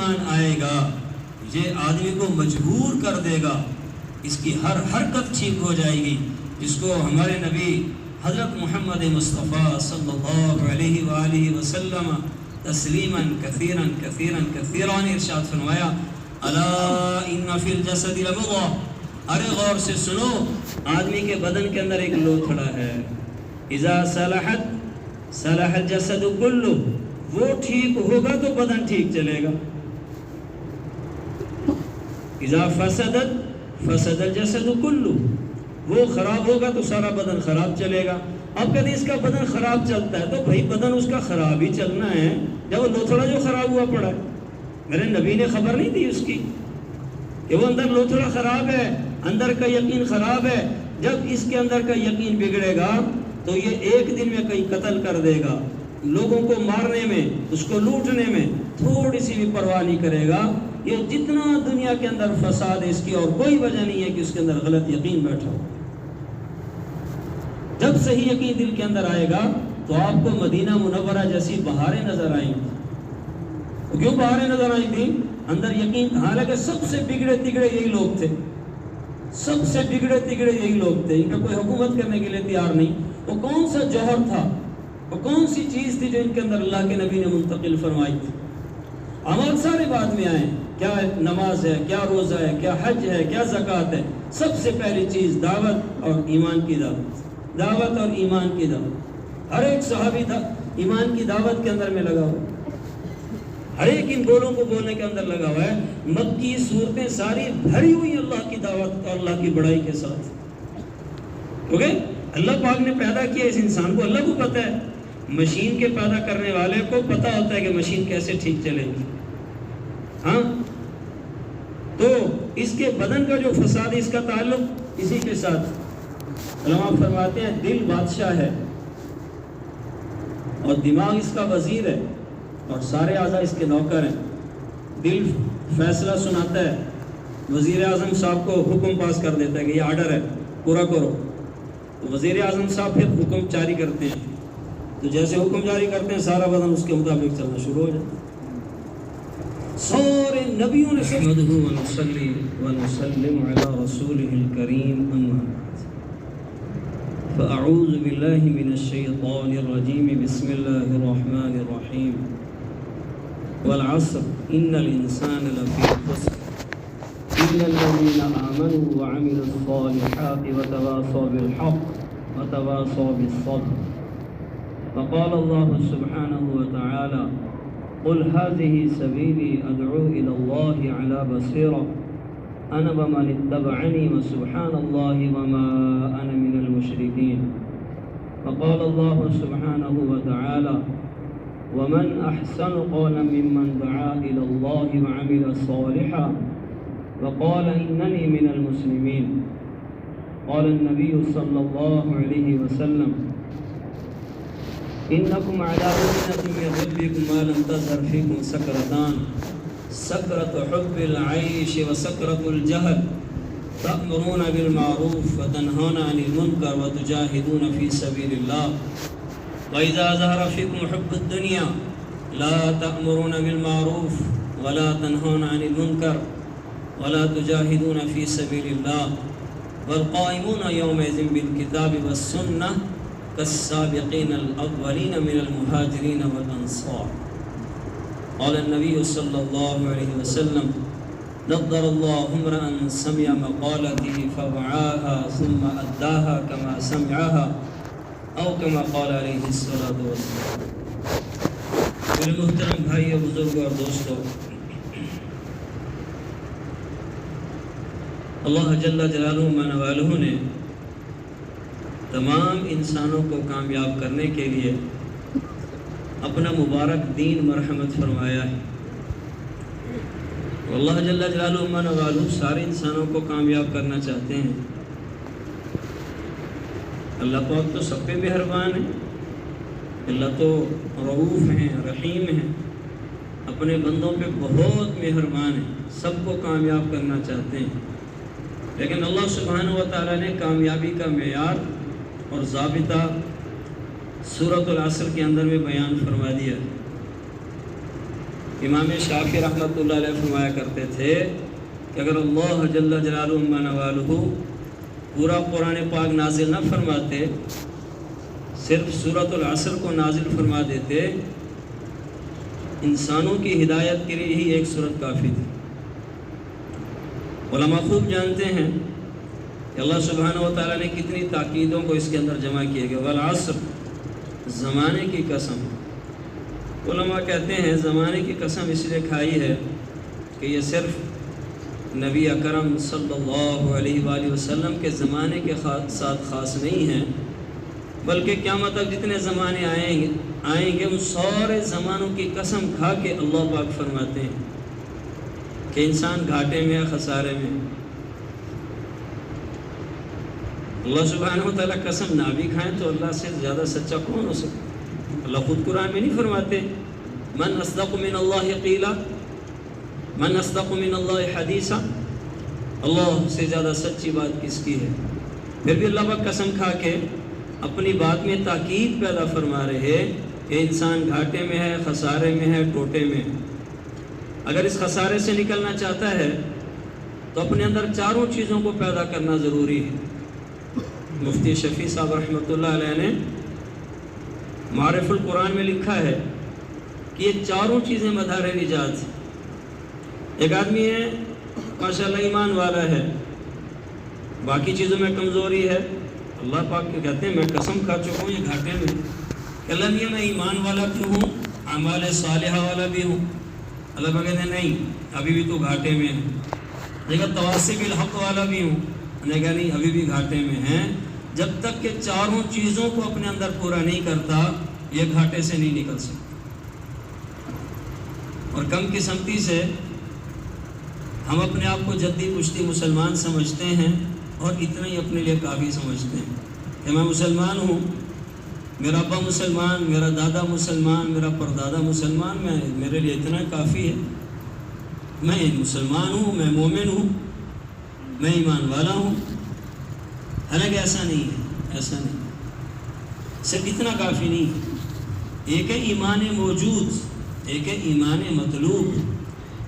ایمان آئے گا یہ آدمی کو مجبور کر دے گا، اس کی ہر حرکت ٹھیک ہو جائے گی، جس کو ہمارے نبی حضرت محمد مصطفیٰ صلی اللہ علیہ وآلہ وسلم تسلیما کثیرا کثیرا کثیرا ارشاد فرمایا، الا ان فی الجسد لمضغہ، ارے غور سے سنو، آدمی کے بدن کے اندر ایک لوتھڑا ہے، اذا صلحت صلح الجسد کلہ، وہ ٹھیک ہوگا تو بدن ٹھیک چلے گا، اذا فسدت فسد الجسد کلہ، وہ خراب ہوگا تو سارا بدن خراب چلے گا۔ اب کہتے اس کا بدن خراب چلتا ہے تو بھائی بدن اس کا خراب ہی چلنا ہے جب وہ لوتھڑا جو خراب ہوا پڑا ہے، میرے نبی نے خبر نہیں دی اس کی کہ وہ اندر لوتھڑا خراب ہے، اندر کا یقین خراب ہے، جب اس کے اندر کا یقین بگڑے گا تو یہ ایک دن میں کہیں قتل کر دے گا، لوگوں کو مارنے میں، اس کو لوٹنے میں تھوڑی سی بھی پرواہ نہیں کرے گا۔ یہ جتنا دنیا کے اندر فساد ہے اس کی اور کوئی وجہ نہیں ہے کہ اس کے اندر غلط یقین بیٹھا ہو۔ جب صحیح یقین دل کے اندر آئے گا تو آپ کو مدینہ منورہ جیسی بہاریں نظر آئیں گی۔ کیوں بہاریں نظر آئی تھی؟ اندر یقین، حالانکہ سب سے بگڑے تگڑے یہی لوگ تھے، سب سے بگڑے تگڑے یہی لوگ تھے، ان کا کوئی حکومت کرنے کے لیے تیار نہیں۔ وہ کون سا جوہر تھا، وہ کون سی چیز تھی جو ان کے اندر اللہ کے نبی نے منتقل فرمائی تھی؟ عمل سارے بعد میں آئے، کیا نماز ہے، کیا روزہ ہے، کیا حج ہے، کیا زکوٰۃ ہے، سب سے پہلی چیز دعوت اور ایمان کی دعوت، دعوت اور ایمان کی دعوت۔ ہر ایک صحابی ایمان کی دعوت کے اندر میں لگا ہوا، ہر ایک ان بولوں کو بولنے کے اندر لگا ہوا ہے۔ مکی صورتیں ساری بھری ہوئی اللہ کی دعوت اور اللہ کی بڑائی کے ساتھ، کیونکہ اللہ پاک نے پیدا کیا اس انسان کو، اللہ کو پتہ ہے، مشین کے پیدا کرنے والے کو پتہ ہوتا ہے کہ مشین کیسے ٹھیک چلے گی، ہاں۔ تو اس کے بدن کا جو فساد ہے اس کا تعلق اسی کے ساتھ، علماء فرماتے ہیں دل بادشاہ ہے اور دماغ اس کا وزیر ہے اور سارے اعضاء اس کے نوکر ہیں۔ دل فیصلہ سناتا ہے، وزیر اعظم صاحب کو حکم پاس کر دیتا ہے کہ یہ آرڈر ہے پورا کرو، تو وزیر اعظم صاحب پھر حکم جاری کرتے ہیں، تو جیسے حکم جاری کرتے ہیں سارا بدن اس کے مطابق چلنا شروع ہو جاتا ہے۔ سارے نبیوں نے نحمدہ ونصلی ونسلم علی رسولہ الکریم، اما بعد، فاعوذ باللہ من الشیطان الرجیم، بسم اللہ الرحمن الرحیم، والعصر ان الانسان لفی خسر الا الذین آمنوا وعملوا الصالحات وتواصوا بالحق وتواصوا بالصبر۔ فقال الله سبحانه وتعالى قل هذه سبيلي أدعو إلى الله على بصيرة أنا ومن اتبعني وسبحان الله وما أنا من المشركين۔ فقال الله سبحانه وتعالى ومن أحسن قولا ممن دعا إلى الله وعمل صالحا وقال إنني من المسلمين۔ قال النبي صلى الله عليه وسلم انکم علی بینۃ من ربکم ما لم تظہر فیکم سکرتان، سکرۃ حب العیش وسکرۃ الجہل، تأمرون بالمعروف وتنہون عن المنکر وتجاہدون فی سبیل اللہ، وإذا ظہر فیکم حب الدنیا لا تأمرون بالمعروف ولا تنہون عن المنکر ولا تجاہدون فی سبیل اللہ، والقائمون یومئذ بالکتاب والسنہ كالسابقين الأولين من المهاجرين والأنصار۔ قال النبي صلى الله عليه وسلم نضر الله امرأ سمع مقالتي فوعاها ثم أداها كما سمعها أو كما قال عليه الصلاة والسلام۔ میرے محترم بھائی بزرگ اور دوستو، اللہ جل جلالہ منوالہ نے تمام انسانوں کو کامیاب کرنے کے لیے اپنا مبارک دین مرحمت فرمایا ہے۔ اللہ جل جلالہ منوالہ سارے انسانوں کو کامیاب کرنا چاہتے ہیں۔ اللہ پاک تو سب پہ مہربان ہے، اللہ تو رؤوف ہیں، رحیم ہیں، اپنے بندوں پہ بہت مہربان ہیں، سب کو کامیاب کرنا چاہتے ہیں، لیکن اللہ سبحانہ و تعالیٰ نے کامیابی کا معیار اور ضابطہ سورۃ العصر کے اندر میں بیان فرما دیا امام شافعی رحمۃ اللہ علیہ فرمایا کرتے تھے کہ اگر اللہ جل جلالہ و نوالہ پورا قرآن پاک نازل نہ فرماتے، صرف سورۃ العصر کو نازل فرما دیتے، انسانوں کی ہدایت کے لیے ہی ایک سورت کافی تھی۔ علماء خوب جانتے ہیں کہ اللہ سبحانہ و تعالیٰ نے کتنی تاکیدوں کو اس کے اندر جمع کیے گئے۔ والعصر، زمانے کی قسم۔ علماء کہتے ہیں زمانے کی قسم اس لیے کھائی ہے کہ یہ صرف نبی اکرم صلی اللہ علیہ وآلہ وسلم کے زمانے کے ساتھ خاص نہیں ہیں، بلکہ قیامت تک جتنے زمانے آئیں گے ان سارے زمانوں کی قسم کھا کے اللہ پاک فرماتے ہیں کہ انسان گھاٹے میں ہے، خسارے میں۔ اللہ سبحانہ و تعالیٰ قسم نہ بھی کھائیں تو اللہ سے زیادہ سچا کون ہو سکتا؟ اللہ خود قرآن میں نہیں فرماتے من اصدق من اللہ قیلا، من اصدق من اللہ حدیثا؟ اللہ سے زیادہ سچی بات کس کی ہے؟ پھر بھی اللہ پاک قسم کھا کے اپنی بات میں تاکید پیدا فرما رہے کہ انسان گھاٹے میں ہے، خسارے میں ہے، ٹوٹے میں۔ اگر اس خسارے سے نکلنا چاہتا ہے تو اپنے اندر چاروں چیزوں کو پیدا کرنا ضروری ہے۔ مفتی شفیع صاحب رحمۃ اللہ علیہ نے معارف القرآن میں لکھا ہے کہ یہ چاروں چیزیں مدار نجات۔ ایک آدمی ہے ماشاءاللہ ایمان والا ہے، باقی چیزوں میں کمزوری ہے، اللہ پاک کے کہتے ہیں میں قسم کھا چکا ہوں یہ گھاٹے میں کہ اللہ میاں میں ایمان والا بھی ہوں، اعمال صالحہ والا بھی ہوں۔ اللہ پاک کہتے ہیں نہیں ابھی بھی تو گھاٹے میں ہے۔ دیکھا تواصی بالحق والا بھی ہوں، نے کہا نہیں ابھی بھی گھاٹے میں ہیں۔ جب تک کہ چاروں چیزوں کو اپنے اندر پورا نہیں کرتا یہ گھاٹے سے نہیں نکل سکتا۔ اور کم قسمتی سے ہم اپنے آپ کو جدی پشتی مسلمان سمجھتے ہیں اور اتنا ہی اپنے لیے کافی سمجھتے ہیں کہ میں مسلمان ہوں، میرا ابا مسلمان، میرا دادا مسلمان، میرا پردادا مسلمان، میرے لیے اتنا کافی ہے، میں مسلمان ہوں، میں مومن ہوں، میں ایمان والا ہوں۔ حالانکہ ایسا نہیں ہے، ایسا نہیں، صرف اتنا کافی نہیں ہے۔ ایک ہے ایمان موجود، ایک ہے ایمان مطلوب۔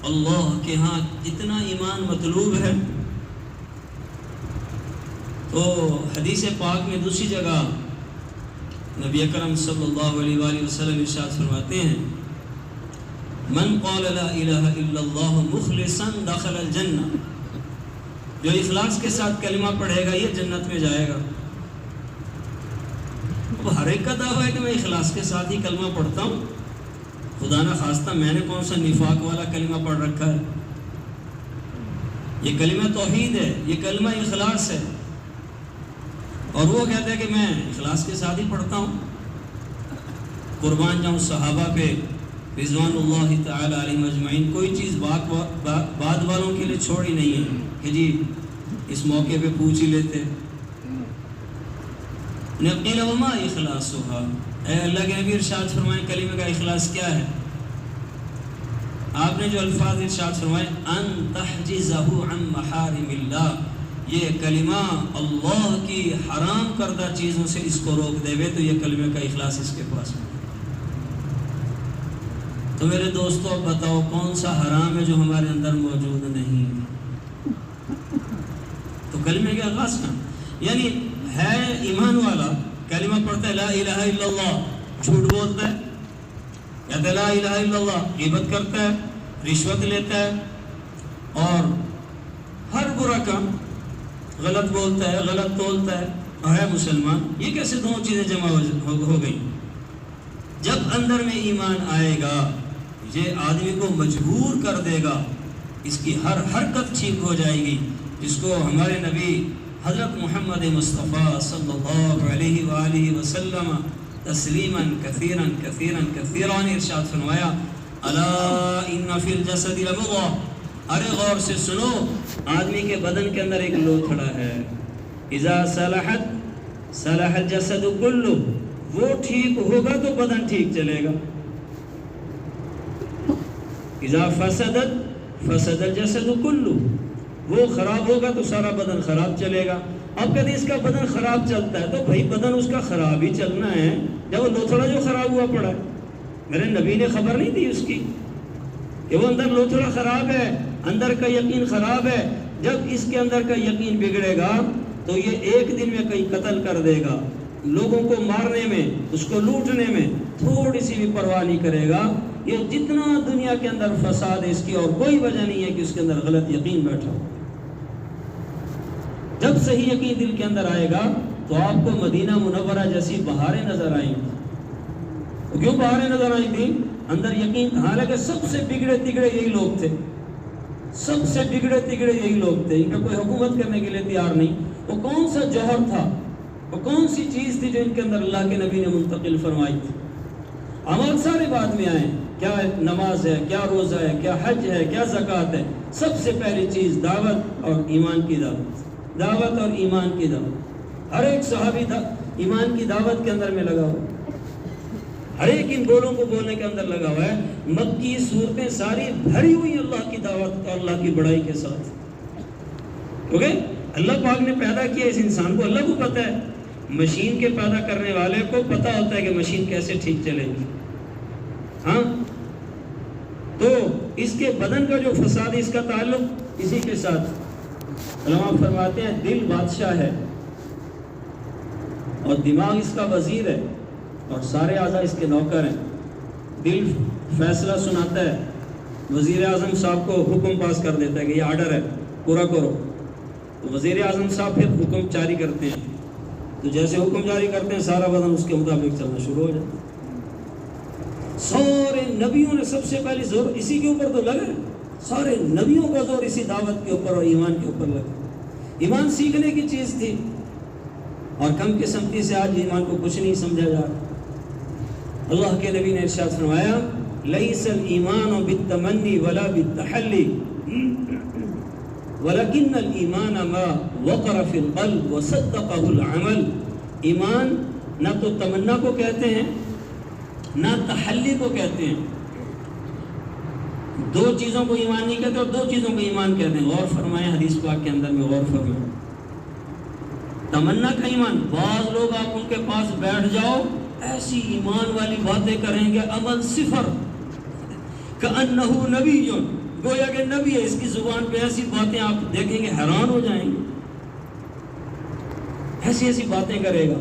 اللہ کے ہاں کتنا ایمان مطلوب ہے۔ تو حدیث پاک میں دوسری جگہ نبی اکرم صلی اللہ علیہ وآلہ وسلم ارشاد فرماتے ہیں من قال لا الہ الا اللہ مخلصا دخل الجنہ، جو اخلاص کے ساتھ کلمہ پڑھے گا یہ جنت میں جائے گا۔ اب ہر ایک کا دعویٰ ہے کہ میں اخلاص کے ساتھ ہی کلمہ پڑھتا ہوں، خدا نہ خواستہ میں نے کون سا نفاق والا کلمہ پڑھ رکھا ہے؟ یہ کلمہ توحید ہے، یہ کلمہ اخلاص ہے، اور وہ کہتا ہے کہ میں اخلاص کے ساتھ ہی پڑھتا ہوں۔ قربان جاؤں صحابہ پہ رضوان اللہ تعالی علیہ مجمعین، کوئی چیز بعد والوں کے لیے چھوڑی نہیں ہے کہ جی اس موقع پہ پوچھ ہی لیتے۔ قیل وما اخلاصھا، اے اللہ کے نبی ارشاد فرمائیں کلمے کا اخلاص کیا ہے؟ آپ نے جو الفاظ ارشاد فرمائے ان تحجزہ عن محارم اللہ، یہ کلمہ اللہ کی حرام کردہ چیزوں سے اس کو روک دے وے تو یہ کلمے کا اخلاص اس کے پاس ہے۔ تو میرے دوستو اب بتاؤ کون سا حرام ہے جو ہمارے اندر موجود نہیں؟ تو کلمے کا اخلاص کا یعنی ہے ایمان والا، کلمہ پڑھتا ہے لا الہ الا اللہ، جھوٹ بولتا ہے، کہتا ہے لا الہ الا اللہ، غیبت کرتا ہے، رشوت لیتا ہے اور ہر برا کام، غلط بولتا ہے، غلط تولتا ہے، اور ہے مسلمان۔ یہ کیسے دونوں چیزیں جمع ہو گئی؟ جب اندر میں ایمان آئے گا یہ آدمی کو مجبور کر دے گا، اس کی ہر حرکت ٹھیک ہو جائے گی، جس کو ہمارے نبی حضرت محمد مصطفیٰ صلی اللہ علیہ وآلہ وسلم تسلیما کثیرا کثیرا کثیرا نے ارشاد فرمایا الا ان فی الجسد لمضغہ، ارے غور سے سنو، آدمی کے بدن کے اندر ایک لوتھڑا ہے، اذا صلحت صلح الجسد کلہ، وہ ٹھیک ہوگا تو بدن ٹھیک چلے گا، اذا فسدت فسد الجسد کلہ، وہ خراب ہوگا تو سارا بدن خراب چلے گا۔ اب کہتے ہیں اس کا بدن خراب چلتا ہے تو بھائی بدن اس کا خراب ہی چلنا ہے جب وہ لوتھڑا جو خراب ہوا پڑا ہے، میرے نبی نے خبر نہیں دی اس کی، کہ وہ اندر لوتھڑا خراب ہے، اندر کا یقین خراب ہے. جب اس کے اندر کا یقین بگڑے گا تو یہ ایک دن میں کہیں قتل کر دے گا، لوگوں کو مارنے میں، اس کو لوٹنے میں تھوڑی سی بھی پرواہ نہیں کرے گا. یہ جتنا دنیا کے اندر فساد ہے اس کی اور کوئی وجہ نہیں ہے کہ اس کے اندر غلط یقین بیٹھا ہو. جب صحیح یقین دل کے اندر آئے گا تو آپ کو مدینہ منورہ جیسی بہاریں نظر آئیں گی. کیوں بہاریں نظر آئی تھی؟ اندر یقین. حالانکہ سب سے بگڑے تگڑے یہی لوگ تھے، سب سے بگڑے تگڑے یہی لوگ تھے، ان کا کوئی حکومت کرنے کے لیے تیار نہیں. وہ کون سا جوہر تھا، وہ کون سی چیز تھی جو ان کے اندر اللہ کے نبی نے منتقل فرمائی تھی؟ عمل سارے بعد میں آئے، کیا نماز ہے، کیا روزہ ہے، کیا حج ہے، کیا زکوٰۃ ہے. سب سے پہلی چیز دعوت اور ایمان کی دعوت، دعوت اور ایمان کی دعوت. ہر ایک صحابی ایمان کی دعوت کے اندر میں لگا ہوا، ہر ایک ان بولوں کو بولنے کے اندر لگا ہوا ہے. مکی صورتیں ساری بھری ہوئی اللہ کی دعوت اور اللہ کی بڑائی کے ساتھ. کیونکہ اللہ پاک نے پیدا کیا اس انسان کو، اللہ کو پتہ ہے، مشین کے پیدا کرنے والے کو پتہ ہوتا ہے کہ مشین کیسے ٹھیک چلے گی. ہاں، تو اس کے بدن کا جو فساد ہے اس کا تعلق اسی کے ساتھ. علماء فرماتے ہیں دل بادشاہ ہے اور دماغ اس کا وزیر ہے اور سارے اعضاء اس کے نوکر ہیں. دل فیصلہ سناتا ہے، وزیر اعظم صاحب کو حکم پاس کر دیتا ہے کہ یہ آرڈر ہے، پورا کرو. تو وزیر اعظم صاحب پھر حکم جاری کرتے ہیں، تو جیسے حکم جاری کرتے ہیں سارا بدن اس کے مطابق چلنا شروع ہو جاتا ہے. سارے نبیوں نے سب سے پہلے زور اسی کے اوپر تو لگا، سارے نبیوں کا زور اسی دعوت کے اوپر اور ایمان کے اوپر لگا. ایمان سیکھنے کی چیز تھی اور کم قسمتی سے آج ایمان کو کچھ نہیں سمجھا جا رہا. اللہ کے نبی نے ارشاد فرمایا لیس الایمان بالتمنی ولا بالتحلی ولکن الایمان ما وقر فی القلب وصدقہ العمل. ایمان نہ تو تمنا کو کہتے ہیں نہ تحلی کو کہتے ہیں. دو چیزوں کو ایمان نہیں کہتے اور دو چیزوں کو ایمان کہتے ہیں. غور فرمائیں حدیث پاک کے اندر میں، غور فرمائیں. تمنا کا ایمان، بعض لوگ آپ ان کے پاس بیٹھ جاؤ ایسی ایمان والی باتیں کریں گے، عمل صفر، کأنہ نبی، گویا کہ نبی ہے. اس کی زبان پہ ایسی باتیں آپ دیکھیں گے حیران ہو جائیں گے، ایسی ایسی باتیں کرے گا.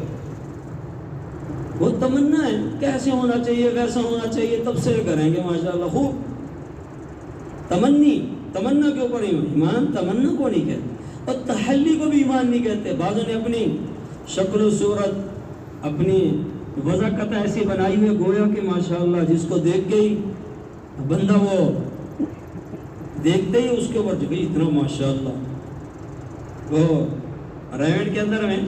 وہ تمنا ہے، کیسے ہونا چاہیے، ویسا ہونا چاہیے، تبصرے کریں گے ماشاءاللہ خوب. تمنا کے اوپر ایمان تمنا کو نہیں کہتے اور تحلی کو بھی ایمان نہیں کہتے. بعضوں نے اپنی شکل و صورت، اپنی وضاحت ایسی بنائی ہوئی گویا کہ ماشاءاللہ جس کو دیکھ کے ہی بندہ وہ دیکھتے ہی اس کے اوپر جو اتنا ماشاءاللہ. وہ رینڈ کے اندر میں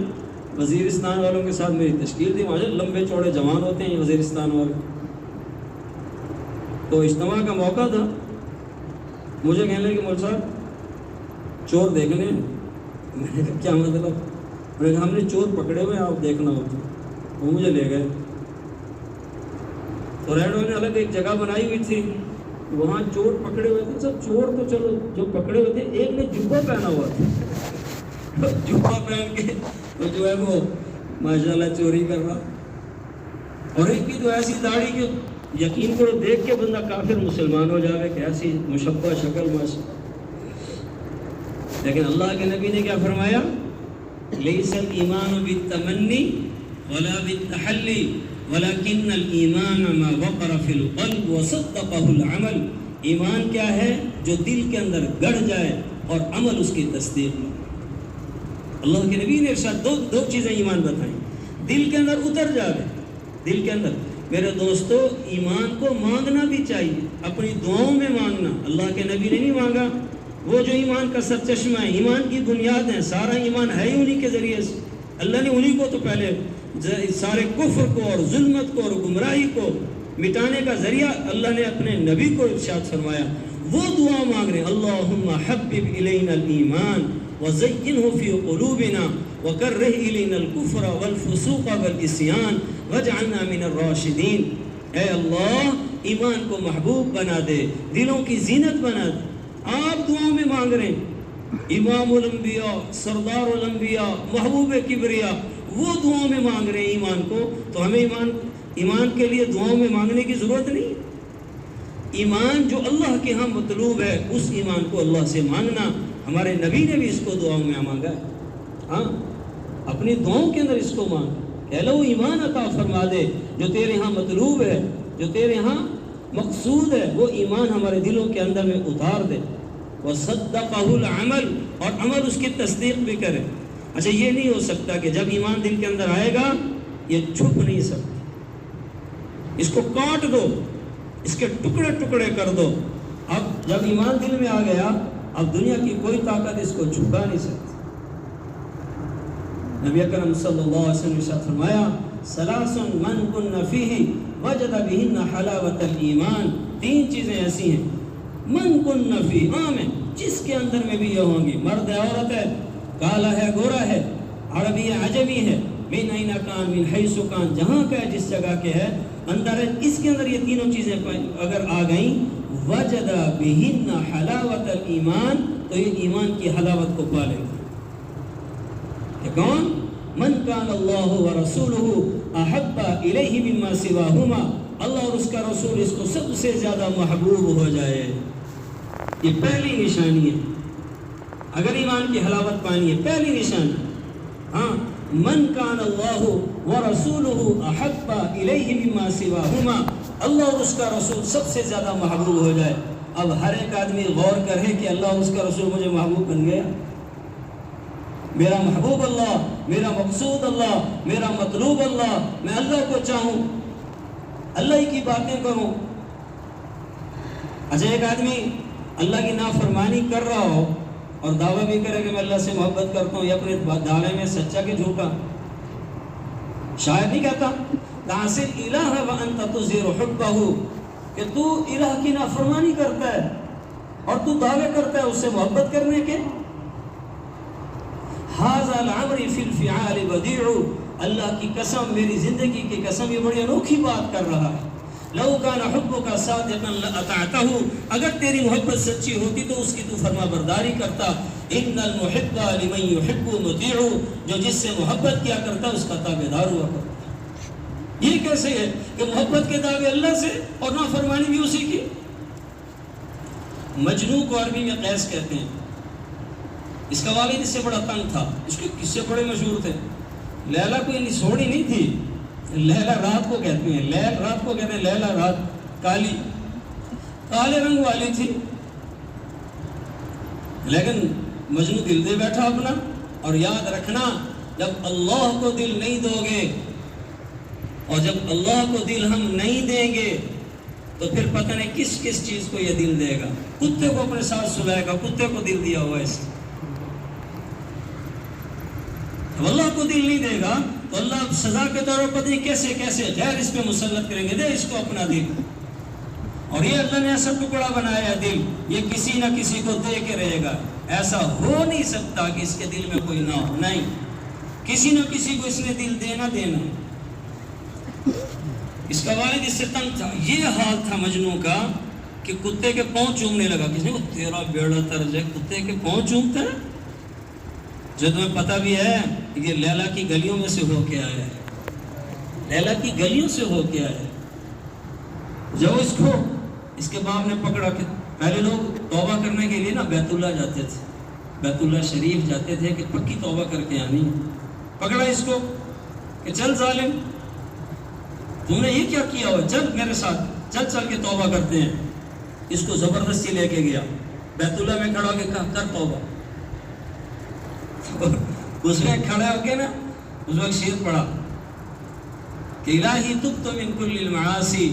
وزیرستان والوں کے ساتھ میری تشکیل تھی، ماشاءاللہ لمبے چوڑے جوان ہوتے ہیں وزیرستان والے. تو اجتماع کا موقع تھا، مجھے کہنے لگے کہ مول صاحب چور دیکھنے. میں نے کہا کیا مطلب؟ میں نے کہا ہم نے چور پکڑے ہوئے، آپ دیکھنا ہوتا. وہ مجھے لے گئے. تو رینڈ والے نے الگ ایک جگہ بنائی ہوئی تھی، وہاں چور پکڑے ہوئے تھے. سب چور تو چلو جو پکڑے ہوئے تھے، ایک نے جبہ پہنا ہوا تھا، جبہ پہن کے تو جو ہے وہ ماشاءاللہ چوری کر رہا. اور ایک کی تو ایسی داڑھی کہ یقین کرو دیکھ کے بندہ کافر مسلمان ہو جاوے کہ ایسی مشبہ شکل ماشاءاللہ. لیکن اللہ کے نبی نے کیا فرمایا؟ لیس الایمان بالتمنی ولا بالتحلی ولکن الایمان ما وقر فی القلب وصدقہ العمل. ایمان کیا ہے؟ جو دل کے اندر گڑھ جائے اور عمل اس کی تصدیق. اللہ کے نبی نے ارشاد دو چیزیں ایمان بتائیں، دل کے اندر اتر جائے. دل کے اندر میرے دوستو ایمان کو مانگنا بھی چاہیے، اپنی دعاؤں میں مانگنا. اللہ کے نبی نے نہیں مانگا، وہ جو ایمان کا سرچشمہ ہے، ایمان کی بنیاد ہے، سارا ایمان ہے ہی انہی کے ذریعے سے. اللہ نے انہی کو تو پہلے سارے کفر کو اور ظلمت کو اور گمراہی کو مٹانے کا ذریعہ اللہ نے اپنے نبی کو ارشاد فرمایا. وہ دعا مانگ رہے ہیں، اللہم حبب الینا الایمان وزینہ فی قلوبنا وکرہ الینا الکفر والفسوق والعصیان واجعلنا من الراشدین. اے اللہ ایمان کو محبوب بنا دے، دلوں کی زینت بنا دے. آپ دعاؤں میں مانگ رہے ہیں، امام الانبیاء، سردار الانبیاء، محبوب کبریا، وہ دعاؤں میں مانگ رہے ہیں ایمان کو. تو ہمیں ایمان کے لیے دعاؤں میں مانگنے کی ضرورت نہیں. ایمان جو اللہ کے ہاں مطلوب ہے اس ایمان کو اللہ سے مانگنا. ہمارے نبی نے بھی اس کو دعاؤں میں مانگا ہے. ہاں اپنی دعاؤں کے اندر اس کو مانگ کہ اللہ وہ ایمان عطا فرما دے جو تیرے ہاں مطلوب ہے, جو تیرے ہاں مقصود ہے, وہ ایمان ہمارے دلوں کے اندر میں اتار دے. وصدقہ العمل, اور عمل اس کی تصدیق بھی کرے. اچھا یہ نہیں ہو سکتا کہ جب ایمان دل کے اندر آئے گا یہ چھپ نہیں سکتا, اس کو کاٹ دو, اس کے ٹکڑے ٹکڑے کر دو. اب جب ایمان دل میں آ گیا اب دنیا کی کوئی طاقت اس کو جھکا نہیں سکتی. نبی اکرم صلی اللہ علیہ وسلم نے فرمایا ثلاث من کن فیہ وجد بہن حلاوت الایمان. 3 چیزیں ایسی ہیں من کن فیہ, عام ہے, جس کے اندر میں بھی یہ ہوں گی, مرد ہے عورت ہے, کالا ہے گورا ہے, عربی ہے عجمی ہے, من این کان من حیث کان, جہاں کا ہے جس جگہ کے ہے اندر ہے, اس کے اندر یہ تینوں چیزیں اگر آ گئیں وجد بہن حلاوت الایمان, تو یہ ایمان کی حلاوت کو پالے گا. کہ کون؟ من کان اللہ ورسولہ احب الیہ مما سواہما, اللہ اور اس کا رسول اس کو سب سے زیادہ محبوب ہو جائے. یہ پہلی نشانی ہے اگر ایمان کی حلاوت پانی ہے, پہلی نشانی. ہاں من کان اللہ ورسولہ احب الیہ مما سواہما, اللہ اور اس کا رسول سب سے زیادہ محبوب ہو جائے. اب ہر ایک آدمی غور کرے کہ اللہ اور اس کا رسول مجھے محبوب بن گیا, میرا محبوب اللہ, میرا مقصود اللہ, میرا مطلوب اللہ, میں اللہ کو چاہوں, اللہ ہی کی باتیں کروں. اچھا ایک آدمی اللہ کی نافرمانی کر رہا ہو اور دعویٰ بھی کرے کہ میں اللہ سے محبت کرتا ہوں, یا اپنے دعوے میں سچا کہ جھوٹا؟ شاید نہیں کہتا تعصب الہ وانت تظہر حبہ, کہ تو الہ کی نافرمانی کرتا ہے اور تو دعوے کرتا ہے اس سے محبت کرنے کے. ھذا الامر فی الفعال بدیع, اللہ کی قسم, میری زندگی کی قسم, یہ بڑی انوکھی بات کر رہا ہے. لو کان حبک صادقا لاطعتہ, اگر تیری محبت سچی ہوتی تو اس کی تو فرما برداری کرتا. ان المحب لمن یحب مطیع, جو جس سے محبت کیا کرتا اس کا تابعدار ہوا کرتا. یہ کیسے ہے کہ محبت کے دعوے اللہ سے اور نافرمانی بھی اسی کی؟ مجنوں کو عربی میں قیس کہتے ہیں. اس کا والد اس سے بڑا تنگ تھا, اس کے قصے بڑے مشہور تھے. لیلا کوئی نسوڑی نہیں تھی, لیلا رات کو کہتے ہیں, لیل رات کو کہتے ہیں, لیلا رات, کالی, کالے رنگ والی تھی. لیکن مجنوں دل دے بیٹھا اپنا. اور یاد رکھنا جب اللہ کو دل نہیں دو گے اور جب اللہ کو دل ہم نہیں دیں گے تو پھر پتہ نہیں کس کس چیز کو یہ دل دے گا. کتے کو اپنے ساتھ سلائے گا, کتے کو دل دیا ہوا ہے. جب اللہ کو دل نہیں دے گا تو اللہ سزا کے طور پر پتہ نہیں کیسے کیسے غیر اس پہ مسلط کریں گے, دے اس کو اپنا دل. اور یہ اللہ نے ایسا ٹکڑا بنایا ہے دل, یہ کسی نہ کسی کو دے کے رہے گا. ایسا ہو نہیں سکتا کہ اس کے دل میں کوئی نہ ہو, نہیں, کسی نہ کسی کو اس نے دل دینا دینا. اس کا والد اس سے تنگ تھا. یہ حال تھا مجنوں کا کہ کتے کے پاؤں چومنے لگا. کسی نے تیرا بیڑا طرز ہے, کتے کے پاؤں چومتا ہے, جو تمہیں پتہ بھی ہے یہ لیلا کی گلیوں میں سے ہو کے آیا ہے, لیلا کی گلیوں سے ہو کے آیا ہے. جب اس کو اس کے باپ نے پکڑا, کہ پہلے لوگ توبہ کرنے کے لیے نا بیت اللہ جاتے تھے, بیت اللہ شریف جاتے تھے کہ پکی توبہ کر کے آنی. پکڑا اس کو کہ چل ظالم, تم نے یہ کیا کیا ہوا, چل میرے ساتھ, چل چل کے توبہ کرتے ہیں. اس کو زبردستی لے کے گیا, بیت اللہ میں کھڑا ہو کے کہا کر توبہ. اس میں کھڑا ہو کے نا اس وقت شیر پڑھا کہ الہی تبت من کل المعاصی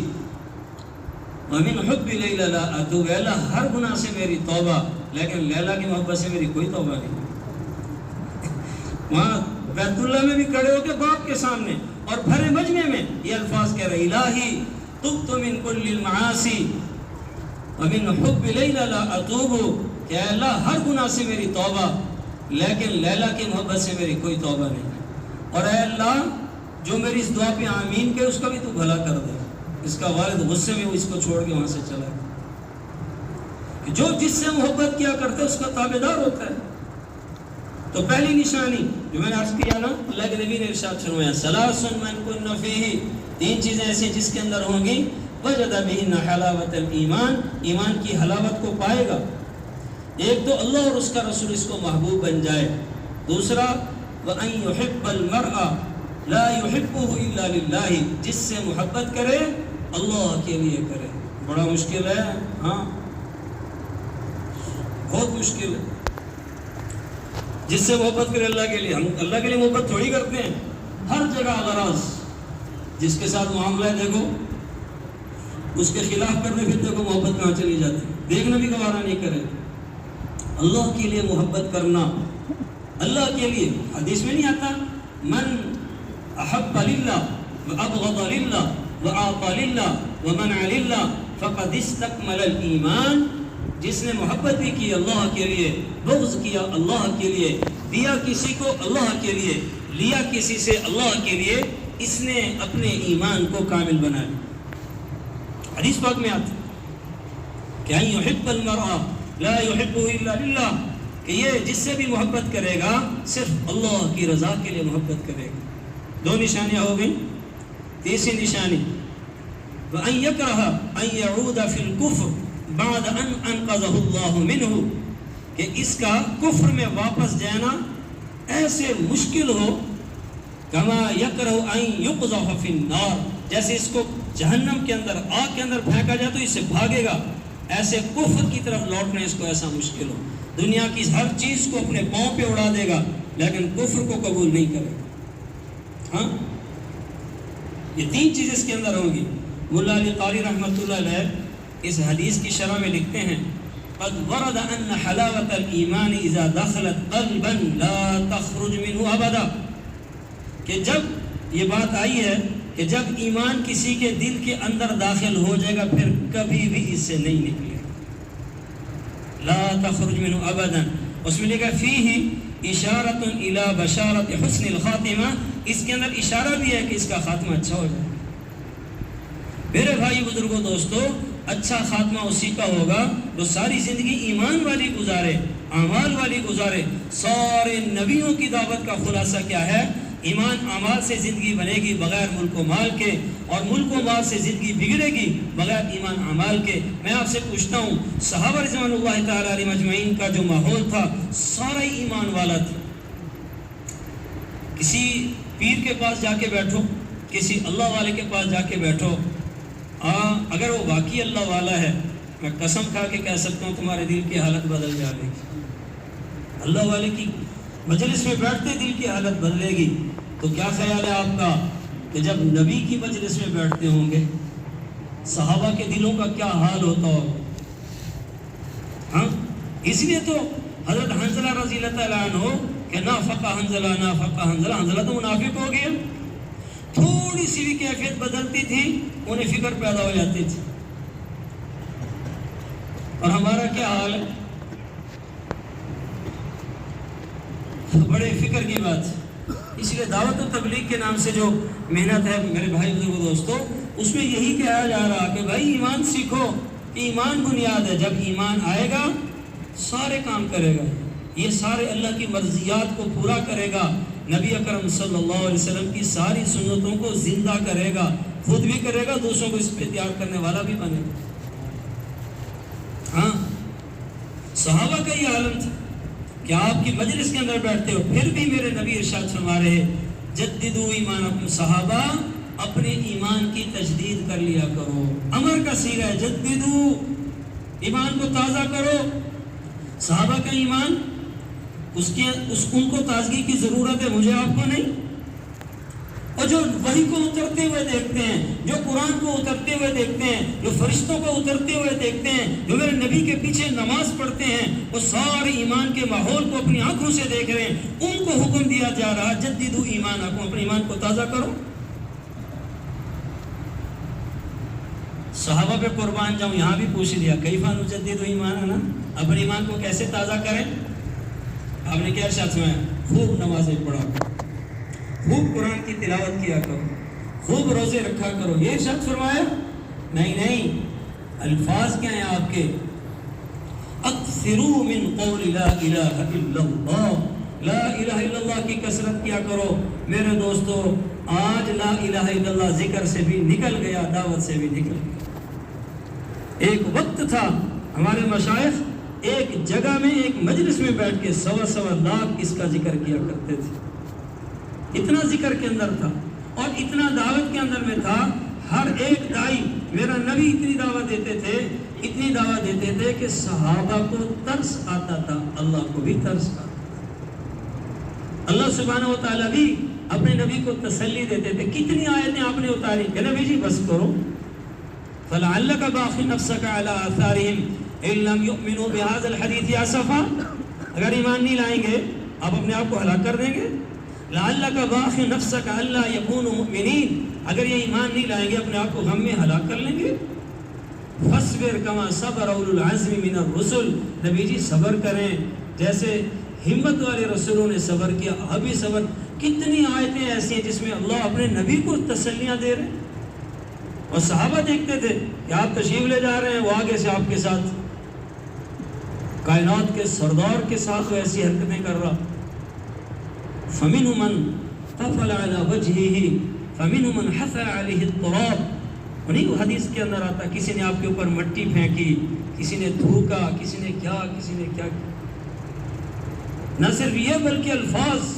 ومن حب لیلا لا اتوب, اللہ ہر گناہ سے میری توبہ, لیکن لیلا کی محبت سے میری کوئی توبہ نہیں. وہاں بیت اللہ میں بھی کھڑے ہو کے باپ کے سامنے اور بھرے مجمع میں یہ الفاظ کہہ رہے, الہی تبت من کل المعاصی ومن حب لیلا لا اتوب, کہ اللہ ہر گناہ سے میری توبہ, لیکن لیلا کی محبت سے میری کوئی توبہ نہیں. اور اے اللہ جو میری اس دعا پہ آمین کہ اس کا بھی تو بھلا کر دے. اس کا والد غصے میں اس کو چھوڑ کے وہاں سے چلا گیا. جو جس سے محبت کیا کرتا ہے اس کا تابعدار ہوتا ہے. تو پہلی نشانی جو میں نے عرض کیا نا, اللہ کے نبی نے ارشاد فرمایا ثلاث من کن فیہ, 3 چیزیں ایسی جس کے اندر ہوں گی وجد بہن حلاوت الایمان، ایمان کی حلاوت کو پائے گا۔ ایک تو اللہ اور اس کا رسول اس کو محبوب بن جائے، دوسرا وَأَن يُحِبَّ الْمَرْءَ لَا يُحِبُّهُ إِلَّا لِلَّهِ، جس سے محبت کرے اللہ کے لیے کرے۔ بڑا مشکل ہے، ہاں بہت مشکل ہے۔ جس سے محبت کرے اللہ کے لیے، ہم اللہ کے لیے محبت تھوڑی کرتے ہیں، ہر جگہ غرض، جس کے ساتھ معاملہ ہے دیکھو اس کے خلاف کرنے پھر دیکھو محبت کہاں چلی جاتی، دیکھنا بھی گوارا نہیں کرے۔ اللہ کے لیے محبت کرنا، اللہ کے لیے، حدیث میں نہیں آتا من احب للہ وابغض للہ واعطى للہ ومنع للہ فقد استکمل الایمان، جس نے محبت بھی کی اللہ کے لیے، بغض کیا اللہ کے لیے، دیا کسی کو اللہ کے لیے، لیا کسی سے اللہ کے لیے، اس نے اپنے ایمان کو کامل بنایا۔ حدیث پاک میں آتا کہ ان يحب المرء لا يحبه الا للہ، کہ یہ جس سے بھی محبت کرے گا صرف اللہ کی رضا کے لیے محبت کرے گا۔ دو نشانیاں ہو گئیں، تیسری نشانی وَأَن يَكْرَهَ أَن يَعُودَ فِي الْكُفْرِ بَعْدَ أَنْ أَنْقَذَهُ اللَّهُ مِنْهُ، کہ اس کا کفر میں واپس جانا ایسے مشکل ہو كَمَا يَكْرَهُ أَن يُقْذَفَ فِي النَّارِ، جیسے اس کو جہنم کے اندر، آگ کے اندر پھینکا جائے تو اس سے بھاگے گا، ایسے کفر کی طرف لوٹنا اس کو ایسا مشکل ہو۔ دنیا کی ہر چیز کو اپنے پاؤں پہ اڑا دے گا لیکن کفر کو قبول نہیں کرے گا۔ ہاں یہ تین چیز اس کے اندر ہوں گی۔ مولا علی قاری رحمۃ اللہ علیہ اس حدیث کی شرح میں لکھتے ہیں قد ورد ان حلاوت الایمان اذا دخلت قلبا لا تخرج منه ابدا، کہ جب یہ بات آئی ہے کہ جب ایمان کسی کے دل کے اندر داخل ہو جائے گا پھر کبھی بھی اس سے نہیں نکلے گا، لا تخرج منه ابدا۔ اس میں لکھا فیہ اشارۃ الی بشارۃ حسن الخاتمہ، اس کے اندر اشارہ بھی ہے کہ اس کا خاتمہ اچھا ہو جائے۔ میرے بھائی بزرگوں دوستو، اچھا خاتمہ اسی کا ہوگا جو ساری زندگی ایمان والی گزارے، اعمال والی گزارے۔ سارے نبیوں کی دعوت کا خلاصہ کیا ہے؟ ایمان اعمال سے زندگی بنے گی بغیر ملک و مال کے، اور ملک و مال سے زندگی بگڑے گی بغیر ایمان اعمال کے۔ میں آپ سے پوچھتا ہوں، صحابہ رضوان اللہ تعالی علیہ مجمعین کا جو ماحول تھا سارا ہی ایمان والا تھا۔ کسی پیر کے پاس جا کے بیٹھو، کسی اللہ والے کے پاس جا کے بیٹھو، اگر وہ واقعی اللہ والا ہے میں قسم کھا کے کہہ سکتا ہوں تمہارے دل کی حالت بدل جائے گی۔ اللہ والے کی مجلس میں بیٹھتے دل کی حالت بدلے گی۔ تو کیا خیال ہے آپ کا کہ جب نبی کی مجلس میں بیٹھتے ہوں گے صحابہ کے دلوں کا کیا حال ہوتا ہوگا؟ ہاں اس لیے تو حضرت حنظلہ رضی اللہ تعالیٰ عنہ کہ نافقہ حنظلہ، نافقہ حنظلہ، حنظلہ تو منافق ہو گیا، تھوڑی سی بھی کیفیت بدلتی تھی انہیں فکر پیدا ہو جاتی تھی۔ اور ہمارا کیا حال ہے؟ بڑے فکر کی بات ہے۔ اس لیے دعوت و تبلیغ کے نام سے جو محنت ہے میرے بھائی بزرگوں دوستو، اس میں یہی کہا جا رہا کہ بھائی ایمان سیکھو، ایمان بنیاد ہے، جب ایمان آئے گا سارے کام کرے گا، یہ سارے اللہ کی مرضیات کو پورا کرے گا، نبی اکرم صلی اللہ علیہ وسلم کی ساری سنتوں کو زندہ کرے گا، خود بھی کرے گا، دوسروں کو اس پہ تیار کرنے والا بھی بنے گا۔ ہاں صحابہ کا یہ عالم تھا کہ آپ کی مجلس کے اندر بیٹھتے ہو پھر بھی میرے نبی ارشاد فرما رہے جددوا ایمانکم، صحابہ اپنے ایمان کی تجدید کر لیا کرو، امر کا صیغہ ہے جددوا، ایمان کو تازہ کرو۔ صحابہ کا ایمان ان کو تازگی کی ضرورت ہے، مجھے آپ کو نہیں۔ اور جو وحی کو اترتے ہوئے دیکھتے ہیں، جو قرآن کو اترتے ہوئے دیکھتے ہیں، جو فرشتوں کو اترتے ہوئے دیکھتے ہیں، جو میرے نبی کے پیچھے نماز پڑھتے ہیں، وہ سارے ایمان کے ماحول کو اپنی آنکھوں سے دیکھ رہے ہیں، ان کو حکم دیا جا رہا جددوا ایمانکم، اپنے ایمان کو تازہ کرو۔ صحابہ پہ قربان جاؤں، یہاں بھی پوچھ لیا کیفا نجدد ایماننا، اپنے ایمان کو کیسے تازہ کریں؟ آپ نے کیا ارشاد فرمایا؟ خوب نمازیں پڑھا، خوب قرآن کی تلاوت کیا کرو، خوب روزے رکھا کرو، یہ ارشاد فرمایا؟ نہیں، الفاظ کیا ہیں آپ کے؟ اکثروا من قول لا الہ الا اللہ، لا الہ الا اللہ کی کثرت کیا کرو۔ میرے دوستو آج لا الہ الا اللہ ذکر سے بھی نکل گیا، دعوت سے بھی نکل گیا۔ ایک وقت تھا ہمارے مشائخ ایک جگہ میں ایک مجلس میں بیٹھ کے 1.25 لاکھ اس کا ذکر کیا کرتے تھے. اتنا ذکر کے اندر تھا اور اتنا دعوت کے اندر میں تھا. ہر ایک دائی، میرا نبی اتنی دعوت دیتے تھے، اتنی دعوت دیتے تھے کہ صحابہ کو ترس آتا تھا، اللہ کو بھی ترس آتا تھا. اللہ سبحانہ و تعالیٰ بھی اپنے نبی کو تسلی دیتے تھے. کتنی آیتیں آپ نے اتاری کہ نبی جی بس کرو. فَلَعَلَّكَ بَاخِعٌ نَفْسَكَ عَلَىٰ آثَارِهِمْ إِن لَّمْ يُؤْمِنُوا بِهَٰذَا الْحَدِيثِ آسَفًا. اگر ایمان نہیں لائیں گے آپ اپنے آپ کو ہلاک کر دیں گے. لَعَلَّكَ بَاخِعٌ نَفْسَكَ أَلَّا يَكُونُوا مُؤْمِنِينَ. اگر یہ ایمان نہیں لائیں گے اپنے آپ کو غم میں ہلاک کر لیں گے. فَاصْبِرْ كَمَا صَبَرَ أُولُو الْعَزْمِ مِنَ الرُّسُلِ. نبی جی صبر کریں جیسے ہمت والے رسولوں نے صبر کیا. ابھی صبر. کتنی آیتیں ایسی ہیں جس میں اللہ اپنے نبی کو تسلیاں دے رہے ہیں اور صحابہ دیکھتے تھے کہ آپ تشریف لے جا رہے ہیں، وہ آگے سے آپ کے ساتھ کائنات کے سردار کے ساتھ وہ ایسی حرکتیں کر رہا. فَمِنْهُ مَنْ طَفَلَ عَلَى وَجْهِهِ فَمِنْهُ مَنْ حَثَرَ عَلَيْهِ التُّرَابَ. انہیں وہ حدیث کے اندر آتا کسی نے آپ کے اوپر مٹی پھینکی، کسی نے تھوکا، کسی نے کیا کیا. نہ صرف یہ بلکہ الفاظ،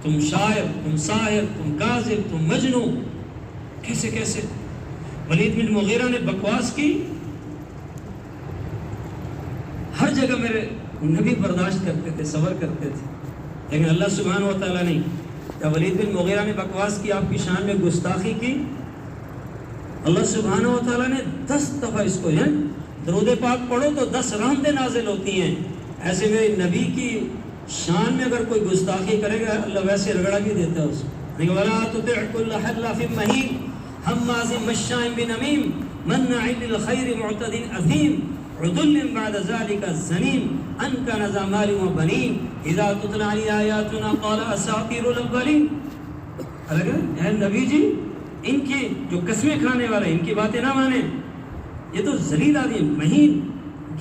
تم شاعر، تم ساحر، تم کاذب، تم مجنوں، کیسے کیسے. ولید بن مغیرہ نے بکواس کی. ہر جگہ میرے نبی برداشت کرتے تھے، صبر کرتے تھے. لیکن اللہ سبحانہ و تعالیٰ نے کیا ولید بن مغیرہ نے بکواس کی، آپ کی شان میں گستاخی کی. اللہ سبحانہ و تعالیٰ نے 10 دفعہ اس کو درود پاک پڑھو تو 10 رحمتیں نازل ہوتی ہیں. ایسے میرے نبی کی شان میں اگر کوئی گستاخی کرے گا اللہ ویسے رگڑا بھی دیتا ہے اس کو. وَلَا تُطِعْ كُلَّ حَلَّافٍ مَّهِينٍ ہمازٍ مشاء بنمیم مناع للخیر معتد اثیم عدل بعد ذلك زنیم ان كان ذا مال وبنین اذا تتلى عليه آیاتنا قال اساطیر الاولین. اے نبی جی ان کی جو قسمیں کھانے والے ان کی باتیں نہ مانیں. یہ تو ذلیل آدمی، مہین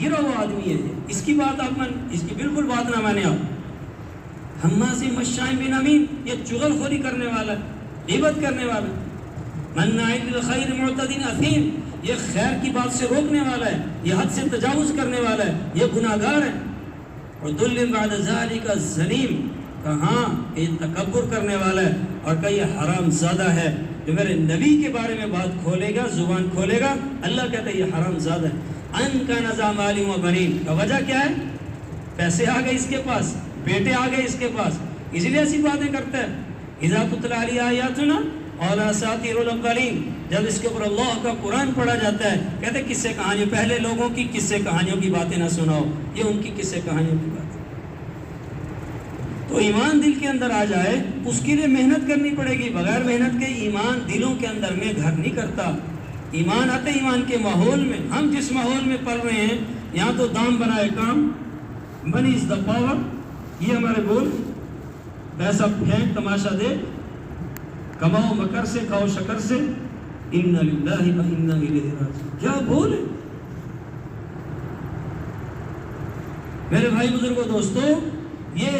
گرا ہوا آدمی ہے، اس کی بات آپ اس کی بالکل بات نہ مانیں آپ. ہمازٍ مشاء بنمیم یہ چغل خوری کرنے والا ہے، غیبت کرنے والا ہے. مناع للخیر معتد اثیم یہ خیر کی بات سے روکنے والا ہے، یہ حد سے تجاوز کرنے والا ہے، یہ گناہگار ہے. عدل بعد ذلك زنیم کہاں کہ یہ تکبر کرنے والا ہے اور کہ یہ حرام زادہ ہے. جو میرے نبی کے بارے میں بات کھولے گا، زبان کھولے گا، اللہ کہتا ہے یہ حرام زادہ ہے. ان كان ذا مال وبنین کا وجہ کیا ہے؟ پیسے آ گئے اس کے پاس، بیٹے آ گئے اس کے پاس، اس لیے ایسی باتیں کرتا ہے. اذا تتلی علیہ آیاتنا قال اساطیر الاولین جب اس کے اوپر اللہ کا قرآن پڑھا جاتا ہے کہتے ہیں قصے کہانیوں، پہلے لوگوں کی قصے کہانیوں کی باتیں نہ سناؤ، یہ ان کی قصے کہانیوں کی باتیں. تو ایمان دل کے اندر آ جائے اس کے لیے محنت کرنی پڑے گی. بغیر محنت کے ایمان دلوں کے اندر میں گھر نہیں کرتا. ایمان آتے ایمان کے ماحول میں. ہم جس ماحول میں پڑھ رہے ہیں یہاں تو دام بنائے کام، منی از دا پاور، یہ ہمارے بول. پیسہ پھینک تماشا دے، کماؤ مکر سے کھاؤ شکر سے، اِنَّ لِلَّهِ وَإِنَّا إِلَيْهِ راجعون. کیا بول ہے میرے بھائی بزرگوں دوستو. یہ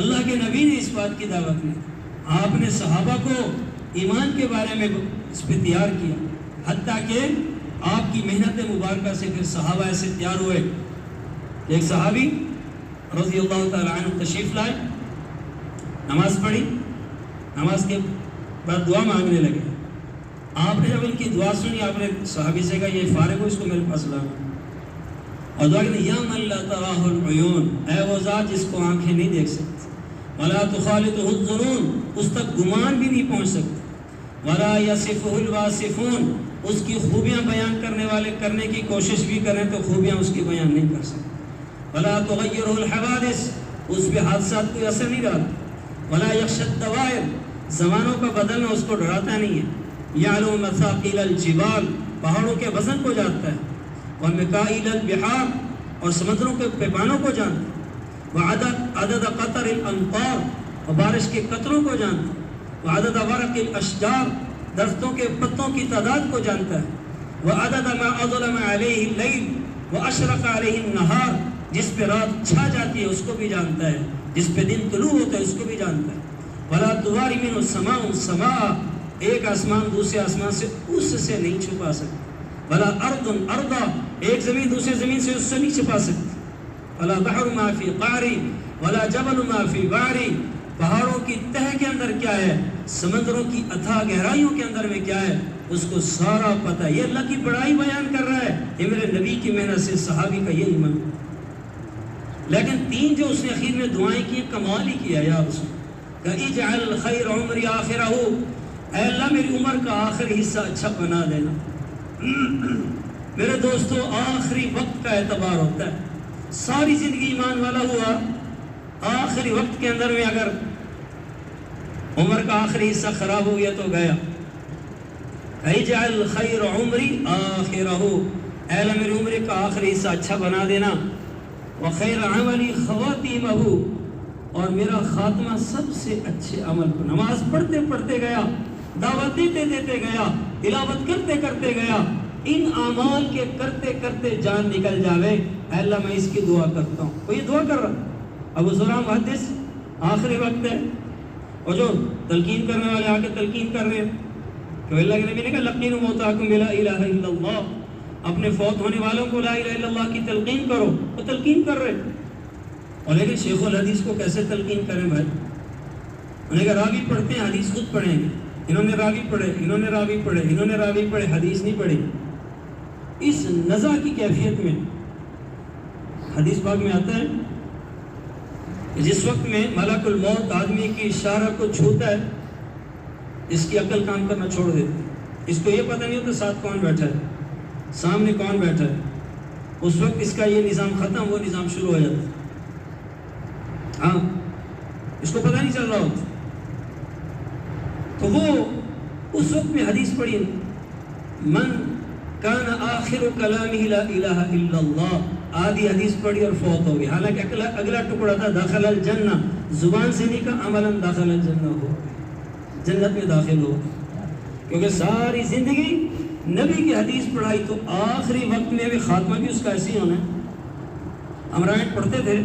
اللہ کے نبی نے اس بات کی دعوت دی. آپ نے صحابہ کو ایمان کے بارے میں اس پہ تیار کیا، حتیٰ کہ آپ کی محنت مبارکہ سے پھر صحابہ ایسے تیار ہوئے. ایک صحابی رضی اللہ تعالیٰ عنہ تشریف لائے، نماز پڑھی، نماز کے بعد دعا مانگنے لگے. آپ نے جب ان کی دعا سنی آپ نے صحابی سے کہا یہ فارغ ہو، اس کو میرے پاس لاؤ. اور دعا کہ یا من لا تراہ العیون، اے وہ ذات جس کو آنکھیں نہیں دیکھ سکتی، ولا تخالطہ الظنون، اس تک گمان بھی نہیں پہنچ سکتے، ولا یصفہ الواصفون، اس کی خوبیاں بیان کرنے والے کرنے کی کوشش بھی کریں تو خوبیاں اس کی بیان نہیں کر سکتے، ولا تغیرہ الحوادث، اس پہ حادثات کوئی اثر نہیں ڈالتے، ولا یخشى الدوائر، زمانوں کا بدلنا اس کو ڈراتا نہیں ہے، یعلم مثاقیل الجبال، پہاڑوں کے وزن کو جانتا ہے، ومکائل البحار، اور سمندروں کے پیمانوں کو جانتا ہے، وعدد قطر الامطار، اور بارش کے قطروں کو جانتا ہے، وعدد ورق الاشجار، درختوں کے پتوں کی تعداد کو جانتا ہے، وعدد ما اظلم علیہ اللیل واشرق علیہ النہار، جس پہ رات چھا جاتی ہے اس کو بھی جانتا ہے، جس پہ دن طلوع ہوتا ہے اس کو بھی جانتا ہے. ولا تواری منہ السماء سماء، ایک آسمان دوسرے آسمان سے اس سے نہیں چھپا سکتا. ولا ارض ارضا، ایک زمین دوسری زمین سے اس سے نہیں چھپا سکتی، ولا بحر ما فی قعری ولا جبل ما فی بعری، پہاڑوں کی تہ کے اندر کیا ہے، سمندروں کی اتھاہ گہرائیوں کے اندر میں کیا ہے، اس کو سارا پتہ ہے۔ یہ اللہ کی بڑائی بیان کر رہا ہے، یہ میرے نبی کی محنت سے صحابی کا یہ ایمان۔ لیکن تین جو اس نے اخیر میں دعائیں کی کمال ہی کیا یا رسول کہ اجعل خیر عمری آخرہ، اے اللہ میری عمر کا آخری حصہ اچھا بنا دینا۔ میرے دوستو آخری وقت کا اعتبار ہوتا ہے، ساری زندگی ایمان والا ہوا، آخری وقت کے اندر میں اگر عمر کا آخری حصہ خراب ہو گیا تو گیا۔ اجعل خیر عمری آخرہ، اے اللہ میری عمر کا آخری حصہ اچھا بنا دینا، وخیر عملی خواتیمہ، اور میرا خاتمہ سب سے اچھے عمل کو۔ نماز پڑھتے پڑھتے گیا، دعوت دیتے دیتے گیا، تلاوت کرتے کرتے گیا، ان اعمال کے کرتے کرتے جان نکل جاوے، اے اللہ میں اس کی دعا کرتا ہوں۔ کوئی دعا کر رہا، ابو زرع محدث، آخری وقت ہے، اور جو تلقین کرنے والے آ کے تلقین کر رہے ہیں کہ اللہ کے نبی نے کہا لقینوا موتاکم بلا الہ الا اللہ، اپنے فوت ہونے والوں کو لا الہ الا اللہ کی تلقین کرو، وہ تلقین کر رہے۔ اور لیکن شیخ الحدیث کو کیسے تلقین کریں بھائی؟ انہیں کہا راوی پڑھتے ہیں، حدیث خود پڑھیں گے، انہوں نے راوی پڑھے، انہوں نے راوی پڑھے، انہوں نے راوی پڑھے، حدیث نہیں پڑھی۔ اس نزع کی کیفیت میں حدیث پاک میں آتا ہے کہ جس وقت میں ملک الموت آدمی کی اشارہ کو چھوتا ہے، اس کی عقل کام کرنا چھوڑ دیتی، اس کو یہ پتہ نہیں ہوتا ساتھ کون بیٹھا ہے، سامنے کون بیٹھا ہے، اس وقت اس کا یہ نظام ختم، وہ نظام شروع ہو جاتا ہے۔ ہاں اس کو پتہ نہیں چل رہا ہوتا، تو وہ اس وقت میں حدیث پڑھی، من کان آخر کلامہ لا الہ الا اللہ، آدھی حدیث پڑھی اور فوت ہو گیا، حالانکہ اگلا ٹکڑا تھا داخل الجنہ، زبان سے نہیں کہا عملاً داخل الجنہ ہو، جنت میں داخل ہو، کیونکہ ساری زندگی نبی کی حدیث پڑھائی، تو آخری وقت میں بھی خاتمہ بھی اس کا ایسے ہی ہونا ہے۔ ہم رائٹ پڑھتے تھے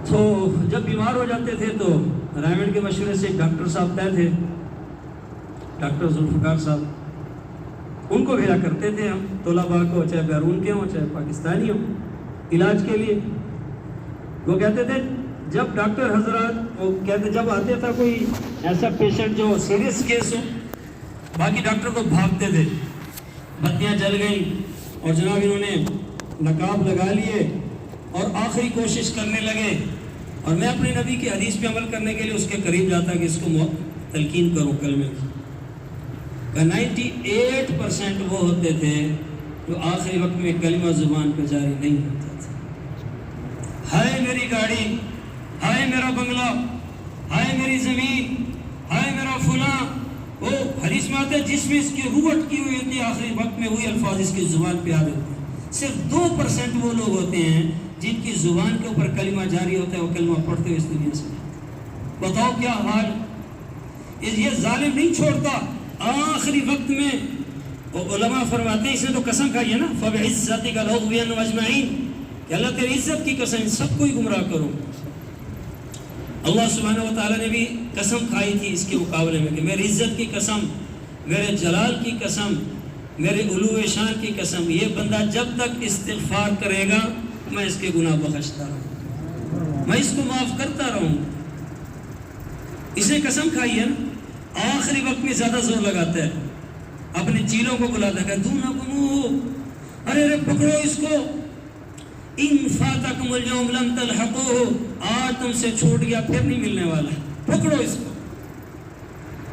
تو جب بیمار ہو جاتے تھے تو رائمنڈ کے مشورے سے ایک ڈاکٹر صاحب طے تھے، ڈاکٹر ذوالفقار صاحب، ان کو بھیجا کرتے تھے ہم طلباء کو، چاہے بیرون کے ہوں چاہے پاکستانی ہوں، علاج کے لیے۔ وہ کہتے تھے جب ڈاکٹر حضرات وہ کہتے جب آتے تھا کوئی ایسا پیشنٹ جو سیریس کیس ہو، باقی ڈاکٹر تو بھاگتے تھے، بتیاں جل گئیں اور جناب انہوں نے نقاب لگا لیے اور آخری کوشش کرنے لگے، اور میں اپنے نبی کی حدیث پہ عمل کرنے کے لیے اس کے قریب جاتا کہ اس کو تلقین کروں کلمے کی۔ 98% وہ ہوتے تھے جو آخری وقت میں کلمہ زبان پہ جاری نہیں ہوتا تھا۔ ہائے میری گاڑی، ہائے میرا بنگلہ، ہائے میری زمین، ہائے میرا فلاں، وہ حدیث میں آتا ہے جس میں اس کی روح اٹکی ہوئی ہوتی ہے، آخری وقت میں وہی الفاظ اس کی زبان پہ آ جاتے ہیں۔ صرف 2% وہ لوگ ہوتے ہیں جن کی زبان کے اوپر کلمہ جاری ہوتا ہے، وہ کلمہ پڑھتے ہوئے اس دنیا سے۔ بتاؤ کیا حال، یہ ظالم نہیں چھوڑتا، آخری وقت میں علماء فرماتے ہیں، اس نے تو قسم کھائی ہے نا، فَبِعِزَّتِكَ لَأُغْوِيَنَّهُمْ أَجْمَعِينَ، کہ اللہ تیری عزت کی قسم سب کو ہی گمراہ کروں۔ اللہ سبحانہ و تعالیٰ نے بھی قسم کھائی تھی اس کے مقابلے میں کہ میری عزت کی قسم، میرے جلال کی قسم، میرے علو شان کی قسم، یہ بندہ جب تک استغفار کرے گا میں اس کے گناہ بخشتا رہوں، میں اس کو معاف کرتا رہوں۔ اس نے قسم کھائی ہے نا، آخری وقت میں زیادہ زور لگاتا ہے، اپنے چیلوں کو بلاتا ہے، دو نہ گنو، ارے پکڑو اس کو، ان فاتکم اليوم لم تلحقوہ، آج تم سے چھوٹ گیا پھر نہیں ملنے والا، پکڑو اس کو۔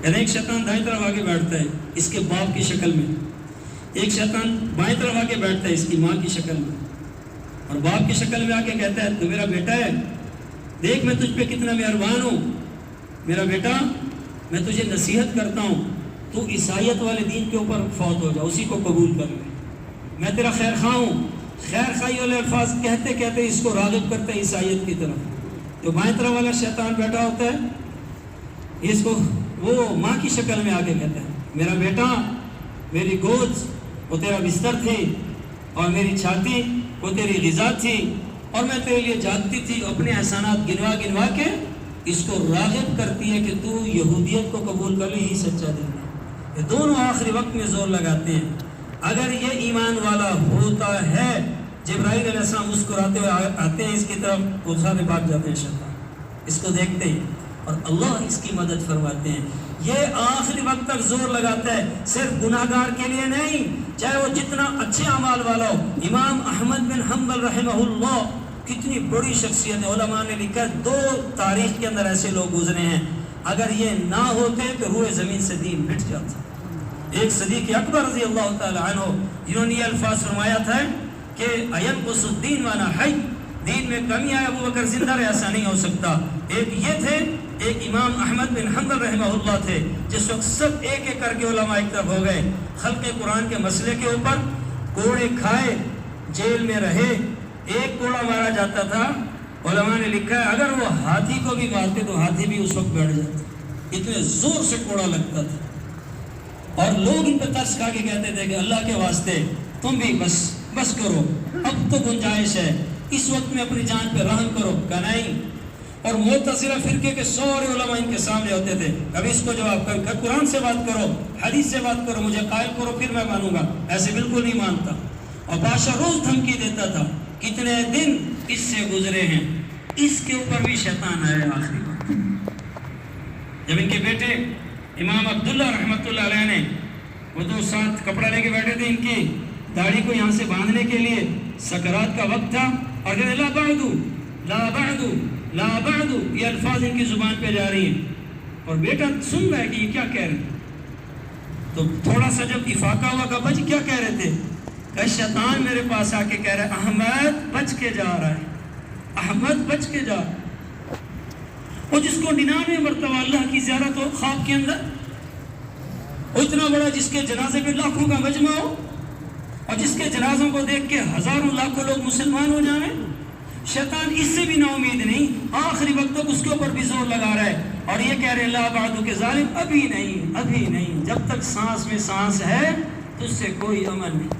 ایک شیطان دائیں طرف آگے بیٹھتا ہے اس کے باپ کی شکل میں، ایک شیطان بائیں طرف آگے بیٹھتا ہے اس کی ماں کی شکل میں، اور باپ کی شکل میں آ کے کہتا ہے تو میرا بیٹا ہے، دیکھ میں تجھ پہ کتنا مہربان ہوں، میرا بیٹا میں تجھے نصیحت کرتا ہوں، تو عیسائیت والے دین کے اوپر فوت ہو جا، اسی کو قبول کر لے، میں تیرا خیر خواہ ہوں۔ خیر خواہی والے الفاظ کہتے کہتے اس کو راغب کرتے ہیں عیسائیت کی طرف۔ جو بائیں طرف والا شیطان بیٹھا ہوتا ہے اس کو وہ ماں کی شکل میں آگے کہتا ہے، میرا بیٹا میری گود وہ تیرا بستر تھی، اور میری چھاتی وہ تیری غذا تھی، اور میں تیرے لیے جاگتی تھی، اپنے احسانات گنوا گنوا کے اس کو راغب کرتی ہے کہ تو یہودیت کو قبول کر لے، ہی سچا دین ہے۔ یہ دونوں آخری وقت میں زور لگاتے ہیں، اگر یہ ایمان والا ہوتا ہے، جبرائیل علیہ السلام مسکراتے ہوئے آتے ہیں اس کی طرف، وہ سارے بھاگ جاتے ہیں شیطان اس کو دیکھتے ہی، اور اللہ اس کی مدد فرماتے ہیں۔ یہ آخری وقت تک زور لگاتا ہے، صرف گناہگار کے لیے نہیں، چاہے وہ جتنا اچھے اعمال والا ہو۔ امام احمد بن حنبل رحمہ اللہ کتنی بڑی شخصیت ہے، علماء نے لکھا 2 تاریخ کے اندر ایسے لوگ گزرے ہیں، اگر یہ نہ ہوتے تو روئے زمین سے دین مٹ جاتا۔ ایک صدیق اکبر رضی اللہ تعالی عنہ، جنہوں نے یہ الفاظ فرمایا تھا کہ اینقص الدین وانا حی، دین میں کمی آیا ابو بکر زندہ رہے، ایسا نہیں ہو سکتا۔ ایک یہ تھے، ایک امام احمد بن حنبل رحمہ اللہ تھے، جس وقت سب ایک ایک کر کے علماء ایک طرف ہو گئے، خلق قرآن کے مسئلے کے اوپر کوڑے کھائے، جیل میں رہے، ایک کوڑا مارا جاتا تھا، علماء نے لکھا ہے اگر وہ ہاتھی کو بھی مارتے تو ہاتھی بھی اس وقت بیٹھ جاتا، اتنے زور سے کوڑا لگتا تھا۔ اور لوگ ان پہ ترس کھا کے کہتے تھے کہ اللہ کے واسطے تم بھی بس کرو، اب تو گنجائش ہے، اس وقت میں اپنی جان پہ رحم کرو، کہ نہیں۔ اور معتزلہ فرقے کے سارے علماء ان کے سامنے ہوتے تھے، کبھی اس کو جواب کر، قرآن سے بات کرو، حدیث سے بات کرو، مجھے قائل کرو پھر میں مانوں گا، ایسے بالکل نہیں مانتا۔ اور بادشاہ روز دھمکی دیتا تھا، کتنے دن اس سے گزرے ہیں، اس کے اوپر بھی شیطان آیا آخری وقت۔ جب ان کے بیٹے امام عبداللہ رحمۃ اللہ علیہ نے، وہ 2 ساتھ کپڑا لے کے بیٹھے تھے ان کی داڑھی کو یہاں سے باندھنے کے لیے، سکرات کا وقت تھا، اور کہتے لا بعدو لا بعدو لا بعدو، یہ الفاظ ان کی زبان پہ جا رہی ہیں، اور بیٹا سن رہا ہے کہ یہ کیا کہہ رہے ہیں۔ تو تھوڑا سا جب افاقہ ہوا کہ ابا جی کیا کہہ رہے تھے، کہ شیطان میرے پاس آ کے کہہ رہا ہے احمد بچ کے جا رہا ہے، احمد بچ کے جا۔ وہ جس کو 99 مرتبہ اللہ کی زیارت ہو خواب کے اندر، وہ اتنا بڑا جس کے جنازے پہ لاکھوں کا مجمع ہو، اور جس کے جنازوں کو دیکھ کے ہزاروں لاکھوں لوگ مسلمان ہو جائیں، شیطان اس سے بھی نا امید نہیں، آخری وقت تک اس کے اوپر بھی زور لگا رہا ہے، اور یہ کہہ رہے لا بعدو کے ظالم، ابھی نہیں، جب تک سانس میں سانس ہے تو اس سے کوئی عمل نہیں۔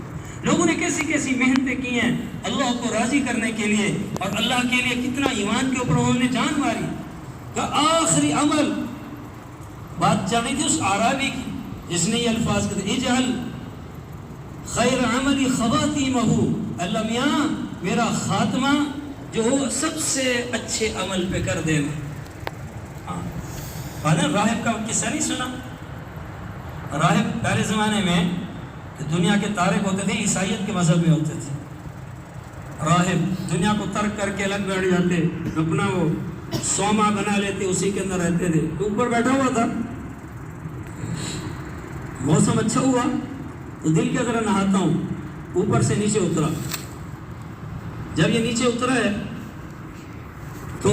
لوگوں نے کیسی کیسی محنتیں کی ہیں اللہ کو راضی کرنے کے لیے، اور اللہ کے لیے کتنا ایمان کے اوپر انہوں نے جان ماری، کہ آخری عمل بات چل رہی تھی اس عربی کی جس نے یہ الفاظ کہتے اجعل خیر عملی خواتیمہ، اللہ میاں میرا خاتمہ جو ہو سب سے اچھے عمل پہ کر دینا۔ راہب کا قصہ نہیں سنا؟ راہب پہلے زمانے میں دنیا کے تارک ہوتے تھے، عیسائیت کے مذہب میں ہوتے تھے، راہب دنیا کو ترک کر کے الگ بیٹھ جاتے، اپنا وہ سوما بنا لیتے، اسی کے اندر رہتے تھے، اوپر بیٹھا ہوا تھا، موسم اچھا ہوا تو دل کے ذرا نہاتا ہوں، اوپر سے نیچے اترا، جب یہ نیچے اترا ہے تو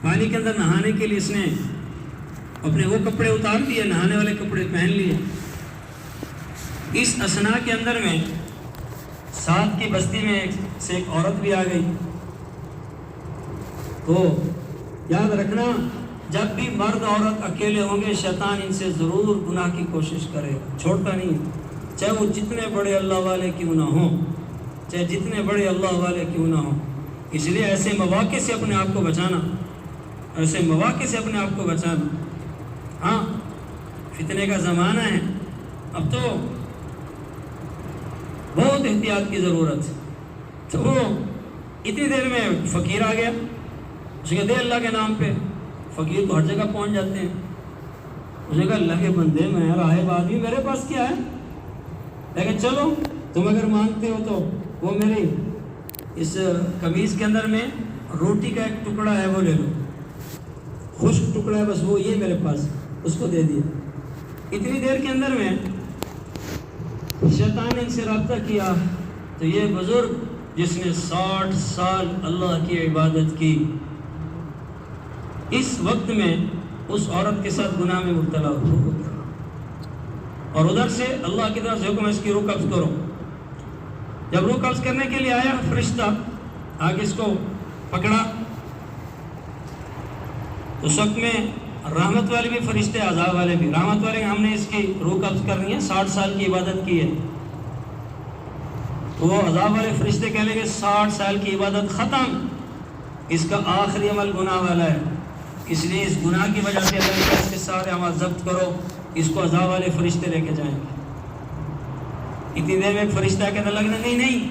پانی کے اندر نہانے کے لیے اس نے اپنے وہ کپڑے اتار دیے، نہانے والے کپڑے پہن لیے۔ اس اثنا کے اندر میں ساتھ کی بستی میں سے ایک عورت بھی آ گئی۔ تو یاد رکھنا جب بھی مرد عورت اکیلے ہوں گے شیطان ان سے ضرور گناہ کی کوشش کرے، چھوڑتا نہیں، چاہے وہ جتنے بڑے اللہ والے کیوں نہ ہوں، چاہے جتنے بڑے اللہ والے کیوں نہ ہوں۔ اس لیے ایسے مواقع سے اپنے آپ کو بچانا، ایسے مواقع سے اپنے آپ کو بچانا۔ ہاں فتنے کا زمانہ ہے، اب تو بہت احتیاط کی ضرورت ہے۔ تو وہ اتنی دیر میں فقیر آ گیا، اس نے دے اللہ کے نام پہ، فقیر تو ہر جگہ پہنچ جاتے ہیں، اس نے کہا اللہ کے بندے میں راہب آدمی، میرے پاس کیا ہے، لیکن چلو تم اگر مانگتے ہو تو وہ میری اس قمیض کے اندر میں روٹی کا ایک ٹکڑا ہے وہ لے لو، خشک ٹکڑا ہے بس وہ یہ میرے پاس، اس کو دے دیا۔ اتنی دیر کے اندر میں شیطان نے ان سے رابطہ کیا، تو یہ بزرگ جس نے 60 سال اللہ کی عبادت کی، اس وقت میں اس عورت کے ساتھ گناہ میں مبتلا ہو گیا، اور ادھر سے اللہ کی طرف سے حکم ہے اس کی روح قبض کرو۔ جب روح قبض کرنے کے لیے آیا فرشتہ آگے اس کو پکڑا، اس وقت میں رحمت والے بھی فرشتے، عذاب والے بھی۔ رحمت والے ہم نے اس کی روح قبض کرنی ہے، 60 سال کی عبادت کی ہے، تو وہ عذاب والے فرشتے کہہ لیں گے 60 سال کی عبادت ختم، اس کا آخری عمل گناہ والا ہے، اس لیے اس گناہ کی وجہ سے اللہ نے اس کے سارے عمل ضبط کرو، اس کو عذاب والے فرشتے لے کے جائیں گے۔ اتنی دیر میں ایک فرشتہ کہتا لگنا نہیں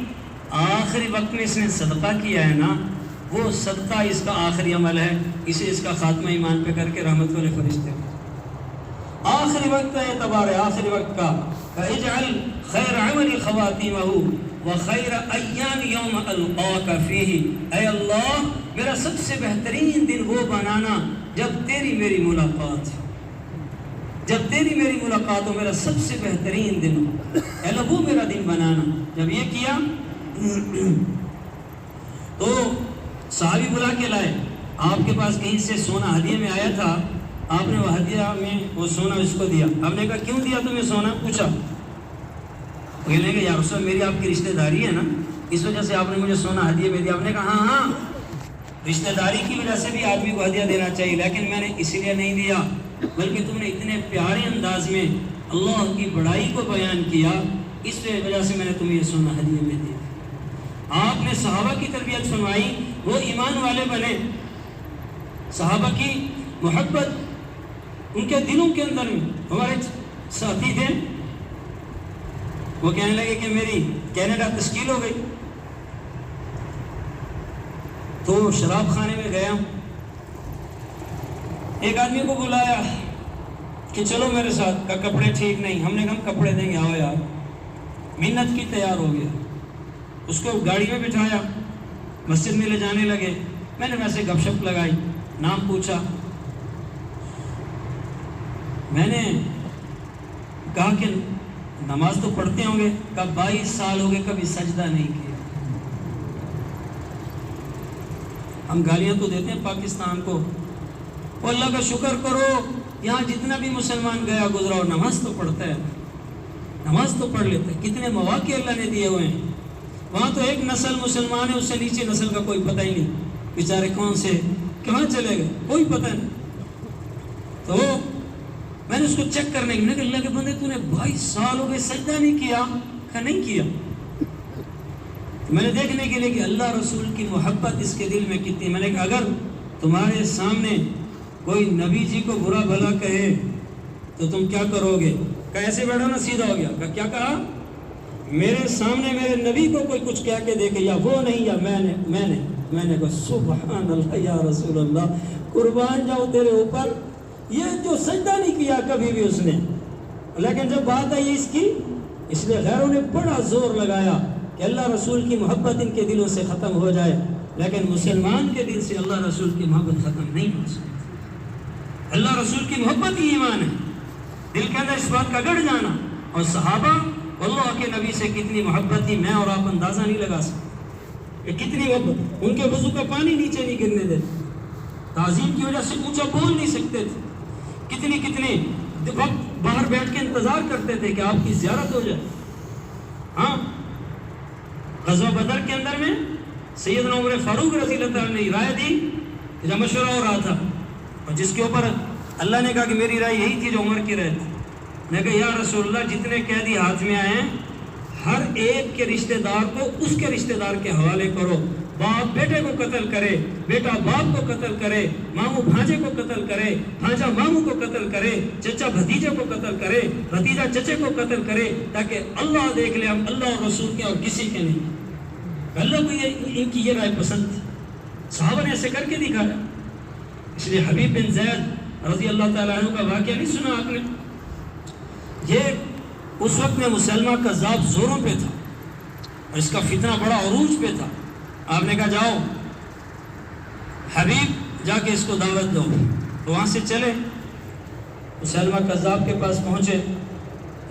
آخری وقت میں اس نے صدقہ کیا ہے نا، وہ صدقہ اس کا آخری عمل ہے، اسے اس کا خاتمہ ایمان پہ کر کے رحمت والے فرشتے آخری وقت کا اعتبار ہے، آخری وقت کا اجعل خیر عمل خواتیمہ وخیر ایام یوم القاک فیہ، اے اللہ میرا سب سے بہترین دن وہ بنانا جب تیری میری ملاقات ہے، جب تیری میری ملاقات ہو، میرا سب سے بہترین دن ہو، اے اللہ وہ میرا دن بنانا۔ جب یہ کیا تو صحابی بلا کے لائے، آپ کے پاس کہیں سے سونا ہدیے میں آیا تھا، آپ نے وہ ہدیہ میں وہ سونا اس کو دیا، آپ نے کہا کیوں دیا تمہیں سونا؟ پوچھا، کہنے کہ یا رسول اللہ میری آپ کی رشتہ داری ہے نا، اس وجہ سے آپ نے مجھے سونا ہدیے میں دیا۔ آپ نے کہا ہاں رشتہ داری کی وجہ سے بھی آدمی کو ہدیہ دینا چاہیے، لیکن میں نے اس لیے نہیں دیا بلکہ تم نے اتنے پیارے انداز میں اللہ کی بڑائی کو بیان کیا، اس وجہ سے میں نے تمہیں یہ سونا ہدیے میں دیا۔ آپ نے صحابہ کی تربیت سنوائی، وہ ایمان والے بنے، صحابہ کی محبت ان کے دلوں کے اندر میں۔ ہمارے ساتھی تھے، وہ کہنے لگے کہ میری کینیڈا تشکیل ہو گئی، تو شراب خانے میں گیا، ایک آدمی کو بلایا کہ چلو میرے ساتھ، کا کپڑے ٹھیک نہیں، ہم نے کہا کپڑے دیں گے، آؤ یار، منت کی تیار ہو گیا، اس کو گاڑی میں بٹھایا، مسجد میں لے جانے لگے، میں نے ویسے گپ شپ لگائی، نام پوچھا، میں نے کہا کہ نماز تو پڑھتے ہوں گے؟ کہا 22 سال ہو گئے کبھی سجدہ نہیں کیا۔ ہم گالیاں تو دیتے ہیں پاکستان کو، وہ اللہ کا شکر کرو یہاں جتنا بھی مسلمان گیا گزرا اور نماز تو پڑھتا ہے، نماز تو پڑھ لیتا ہے، کتنے مواقع اللہ نے دیے ہوئے ہیں۔ وہاں تو ایک نسل مسلمان ہے، اس سے نیچے نسل کا کوئی پتہ ہی نہیں، بیچارے کون سے کہاں چلے گئے کوئی پتہ نہیں۔ تو میں نے اس کو چیک کرنے کی، میں نے کہا اللہ کے بندے تو نے 22 سال ہو گئے سجدہ نہیں کیا؟ کہا نہیں کیا۔ میں نے دیکھنے کے لیے کہ اللہ رسول کی محبت اس کے دل میں کتنی۔ میں نے کہا اگر تمہارے سامنے کوئی نبی جی کو برا بھلا کہے تو تم کیا کرو گے؟ کہا ایسے بیٹھا نا سیدھا ہو گیا۔ کہا کیا کہا؟ میرے سامنے میرے نبی کو کوئی کچھ کہہ کے دیکھے، یا وہ نہیں یا میں نے کہا سبحان اللہ یا رسول اللہ، قربان جاؤ تیرے اوپر، یہ جو سجدہ نہیں کیا کبھی بھی اس نے، لیکن جب بات آئی اس کی، اس لیے غیروں نے بڑا زور لگایا کہ اللہ رسول کی محبت ان کے دلوں سے ختم ہو جائے، لیکن مسلمان کے دل سے اللہ رسول کی محبت ختم نہیں ہو سکتی۔ اللہ رسول کی محبت ہی ایمان ہے، دل کے اندر اس بات کا گڑ جانا۔ اور صحابہ اللہ کے نبی سے کتنی محبت تھی، میں اور آپ اندازہ نہیں لگا سکتے کہ کتنی محبت، ان کے وضو کا پانی نیچے نہیں گرنے دیتے، تعظیم کی وجہ سے اونچا بول نہیں سکتے تھے، کتنی وقت باہر بیٹھ کے انتظار کرتے تھے کہ آپ کی زیارت ہو جائے۔ ہاں غزوہ بدر کے اندر میں سیدنا عمر فاروق رضی اللہ عنہ نے رائے دی، جب مشورہ ہو رہا تھا، اور جس کے اوپر اللہ نے کہا کہ میری رائے یہی تھی جو عمر کی رائے تھی۔ میں کہا یا رسول اللہ جتنے قیدی ہاتھ میں آئے ہیں ہر ایک کے رشتہ دار کو اس کے رشتہ دار کے حوالے کرو، باپ بیٹے کو قتل کرے، بیٹا باپ کو قتل کرے، ماموں بھانجے کو قتل کرے، بھانجا ماموں کو قتل کرے، چچا بھتیجے کو قتل کرے، بھتیجا چچے کو قتل کرے، تاکہ اللہ دیکھ لے ہم اللہ اور رسول کے اور کسی کے نہیں۔ اللہ کو ان کی یہ رائے پسند تھی، صحابہ نے ایسے کر کے دکھایا۔ اس لیے حبیب بن زید رضی اللہ تعالیٰ عنہ کا واقعہ نہیں سنا آپ نے؟ یہ اس وقت میں مسلمہ کذاب زوروں پہ تھا اور اس کا فتنہ بڑا عروج پہ تھا۔ آپ نے کہا جاؤ حبیب جا کے اس کو دعوت دو، تو وہاں سے چلے مسلمہ کذاب کے پاس پہنچے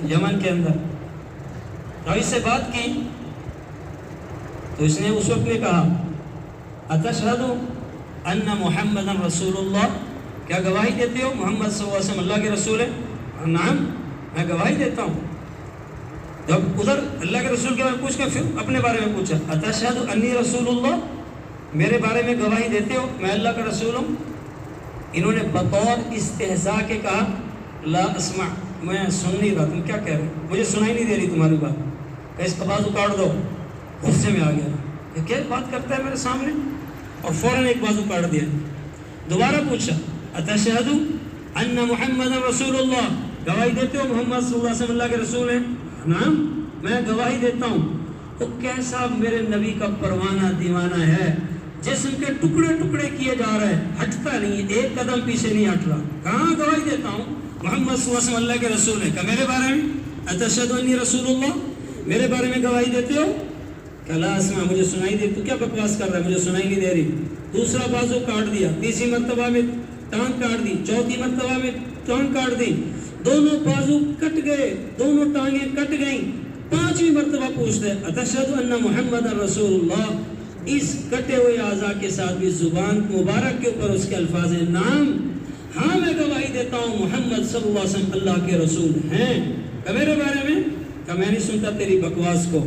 یمن کے اندر، اور اس سے بات کی تو اس نے اس وقت نے کہا اتشہد ان محمد رسول اللہ، کیا گواہی دیتے ہو محمد صلی اللہ علیہ وسلم اللہ کے رسول ہے؟ نعم میں گواہی دیتا ہوں۔ جب ادھر اللہ کے رسول کے بارے میں پوچھ کے پھر اپنے بارے میں پوچھا اتشہد انی رسول اللہ، میرے بارے میں گواہی دیتے ہو میں اللہ کا رسول ہوں؟ انہوں نے بطور استہزاء کے کہا لا اسمع، میں سن نہیں رہا، تم کیا کہہ رہے ہو، مجھے سنائی نہیں دے رہی تمہاری بات، کہ اس کا بازو کاٹ دو۔ غصے میں آ گیا کہ کیا بات کرتا ہے میرے سامنے، اور فوراً ایک بازو کاٹ دیا۔ دوبارہ پوچھا اتشہد ان محمد رسول اللہ، گواہی دیتے ہو محمد صلی اللہ علیہ وسلم اللہ کے رسول ہیں؟ نعم میں گواہی دیتا ہوں وہ کیسا میرے نبی کا پروانہ دیوانہ ہے، جسم کے ٹکڑے ٹکڑے کیے جا رہے ہیں، ہٹتا نہیں، ایک قدم پیچھے نہیں ہٹ رہا۔ کہاں گواہی دیتا ہوں؟ محمد صلی اللہ علیہ وسلم اللہ کے رسول ہے۔ کہ میرے بارے میں اتشہد انی رسول اللہ، میرے بارے میں گواہی دیتے ہو؟ کہ لا اسمع، مجھے سنائی دے، تو کیا بکواس کر رہا ہے، مجھے سنائی نہیں دے رہی۔ دوسرا بازو کاٹ دیا، تیسری مرتبہ میں ٹانگ کاٹ دی، چوتھی مرتبہ میں ٹانگ کاٹ دی، دونوں بازو کٹ گئے، دونوں ٹانگیں کٹ گئیں، پانچویں مرتبہ پوچھتے اتشہد ان محمد رسول اللہ، اس کٹے ہوئے اعضاء کے ساتھ بھی زبان مبارک کے اوپر اس کے الفاظ نام، ہاں میں گواہی دیتا ہوں محمد صلی اللہ علیہ وسلم اللہ کے رسول ہیں۔ کہ میرے بارے میں، کہ میں نہیں سنتا تیری بکواس کو۔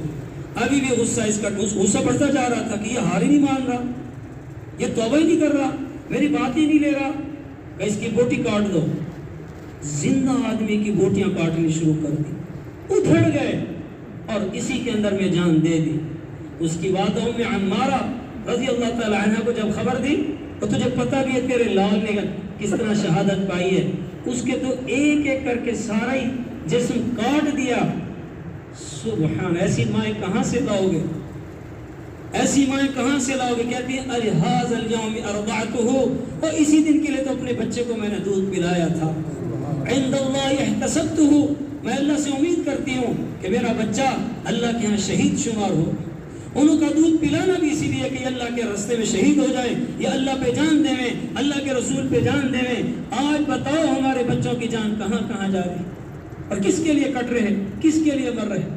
ابھی بھی غصہ اس کا غصہ بڑھتا جا رہا تھا کہ یہ ہار ہی نہیں مان رہا، یہ توبہ ہی نہیں کر رہا، میری بات ہی نہیں لے رہا، کہ اس کی بوٹی کاٹ دو۔ زندہ آدمی کی بوٹیاں کاٹنی شروع کر دی، ادھڑ گئے اور اسی کے اندر میں جان دے دی۔ اس کی بات ام عمارہ رضی اللہ تعالی عنہ کو جب خبر دی تو تجھے پتہ بھی ہے تیرے لال نے کس طرح شہادت پائی ہے، اس کے تو ایک ایک کر کے سارا ہی جسم کاٹ دیا۔ سبحان، ایسی مائیں کہاں سے لاؤ گے، ایسی مائیں کہاں سے لاؤ گے؟ کہتی ہیں الہذا اليوم ارضعتہ، اور اسی دن کے لیے تو اپنے بچے کو میں نے دودھ پلایا تھا۔ عند اللہ احتسبتہ، میں اللہ سے امید کرتی ہوں کہ میرا بچہ اللہ کے ہاں شہید شمار ہو۔ انہوں کا دودھ پلانا بھی اسی لیے کہ اللہ کے راستے میں شہید ہو جائے، یا اللہ پہ جان دے میں، اللہ کے رسول پہ جان دے میں۔ آج بتاؤ ہمارے بچوں کی جان کہاں کہاں جا رہی اور کس کے لیے کٹ رہے ہیں، کس کے لیے مر رہے ہیں؟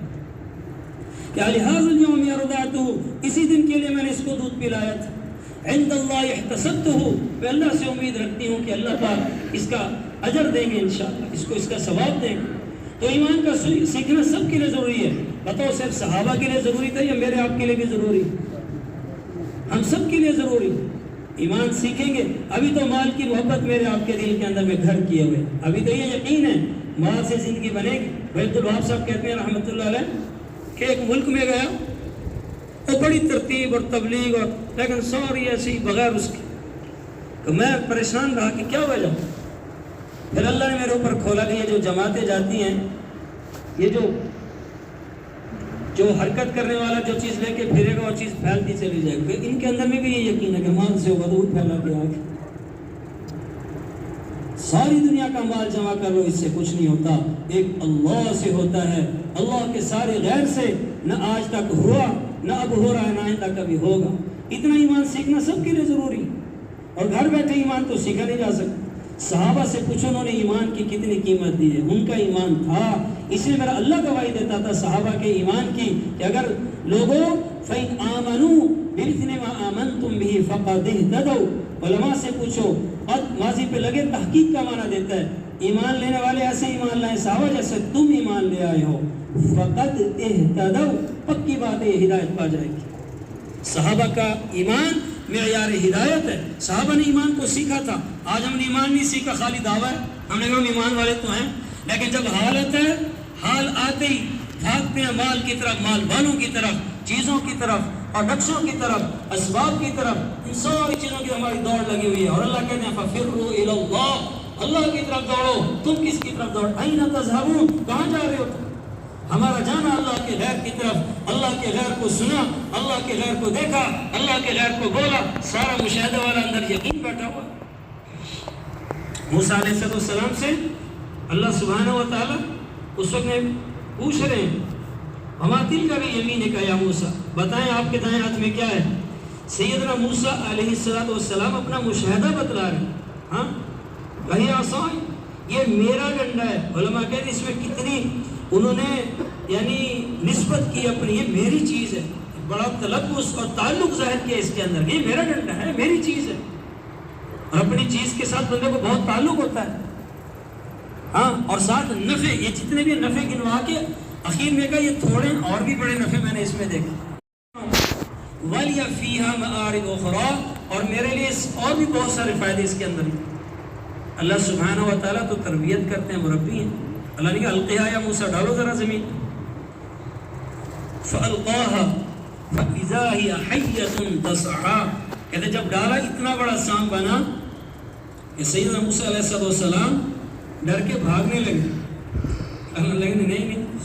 کہ لہذا اليوم ارضعتہ، اسی دن کے لیے میں نے اس کو دودھ پلایا تھا۔ عند اللہ احتسبتہ، میں اللہ سے امید رکھتی ہوں کہ اللہ پاک اس کا اجر دیں گے انشاءاللہ، اس کو اس کا ثواب دیں گے۔ تو ایمان کا سیکھنا سب کے لیے ضروری ہے۔ بتاؤ صرف صحابہ کے لیے ضروری تھا یا میرے آپ کے لیے بھی ضروری؟ ہم سب کے لیے ضروری۔ ایمان سیکھیں گے، ابھی تو مال کی محبت میرے آپ کے دل کے اندر میں گھر کیے ہوئے، ابھی تو یہ یقین ہے مال سے زندگی بنے گی۔ عبد الوہاب صاحب کہتے ہیں رحمۃ اللہ علیہ کہ ایک ملک میں گیا، وہ بڑی ترتیب اور تبلیغ اور لیکن سوری ایسی بغیر اس کی، تو میں پریشان رہا کہ کیا وجہ۔ پھر اللہ نے میرے اوپر کھولا کہ یہ جو جماعتیں جاتی ہیں، یہ جو حرکت کرنے والا جو چیز لے کے پھرے گا وہ چیز پھیلتی چلی جائے گی، ان کے اندر میں بھی یہ یقین ہے کہ مال سے ہوگا تو وہ پھیلا کے آگے ساری دنیا کا مال جمع کر لو، اس سے کچھ نہیں ہوتا، ایک اللہ سے ہوتا ہے۔ اللہ کے سارے غیر سے نہ آج تک ہوا، نہ اب ہو رہا ہے، نہ آئندہ کبھی ہوگا۔ اتنا ایمان سیکھنا سب کے لیے ضروری، اور گھر بیٹھے ایمان تو سیکھا نہیں جا سکتا۔ صحابہ سے پوچھو انہوں نے ایمان کی کتنی قیمت دی ہے، ان کا ایمان تھا، اس لیے میرا اللہ گواہی دیتا تھا صحابہ کے ایمان کی کہ اگر لوگوں فَإِنْ آمَنُوا بِمِثْلِ مَا آمَنْتُمْ بِهِ فَقَدِ اهْتَدَوْا، علماء سے پوچھو، اور ماضی پہ لگے تحقیق کا معنی دیتا ہے، ایمان لینے والے ایسے ایمان لائیں صحابہ جیسے تم ایمان لے آئے ہو، فَقَدْ اهْتَدَوْا، پکی بات ہے ہدایت پا جائے گی۔ صحابہ کا ایمان معیار ہدایت ہے، صحابہ نے ایمان کو سیکھا تھا۔ آج ہم نے ایمان نہیں سیکھا، خالی دعویٰ ہے، ہم نے کہا ہم ایمان والے تو ہیں، لیکن جب حالت ہے، حال آتے ہی بھاگتے ہیں مال کی طرف، مال والوں کی طرف، چیزوں کی طرف اور نقشوں کی طرف، اسباب کی طرف، ان ساری چیزوں کی ہماری دوڑ لگی ہوئی ہے، اور اللہ کہتے ہیں فَفِرُّوا إِلَى اللَّهِ، اللہ کی طرف دوڑو۔ تم کس کی طرف دوڑ؟ أَيْنَ تَذْهَبُونَ، کہاں جا رہے ہو تم؟ ہمارا جانا اللہ کے غیر کی طرف، اللہ کے غیر کو سنا، اللہ کے غیر کو دیکھا، اللہ کے غیر کو بولا، سارا مشاہدہ والا اندر یقین بیٹھا ہوا۔ موسیٰ علیہ السلام سے اللہ سبحانہ و تعالی اس وقت میں پوچھ رہے ہیں وَمَا تِلْكَ بِيَمِينِكَ يَا موسیٰ، بتائیں آپ کے دائیں ہاتھ میں کیا ہے؟ سیدنا موسیٰ علیہ السلام اپنا مشاہدہ بتلا رہے ہیں۔ ہاں وہی آسان، یہ میرا ڈنڈا ہے۔ علماء کہتے ہیں اس میں کتنی انہوں نے یعنی نسبت کی اپنی، یہ میری چیز ہے، بڑا تلبس اور تعلق ظاہر کیا اس کے اندر، یہ میرا ڈنڈا ہے، میری چیز ہے، اور اپنی چیز کے ساتھ بندے کو بہت تعلق ہوتا ہے۔ ہاں، اور ساتھ نفع، یہ جتنے بھی نفع گنوا کے اخیر میں کہا یہ تھوڑے اور بھی بڑے نفع میں نے اس میں دیکھا۔ وَلِيَ فِيهَا مَآرِبُ أُخْرَىٰ، اور میرے لیے اور بھی بہت سارے فائدے اس کے اندر ہیں۔ اللہ سبحانہ و تعالیٰ تو تربیت کرتے ہیں، مربی ہیں۔ اللہ نے کہا القیہا یا موسیٰ، ڈالو ذرا زمین، فَأَلْقَاهَا فَإِذَا هِيَ حَيَّةٌ تَسْعَىٰ، کہتے جب ڈالا اتنا بڑا سانپ بنا کہ سیدنا موسیٰ علیہ السلام ڈر کے بھاگنے لگے۔ اللہ لگے نہیں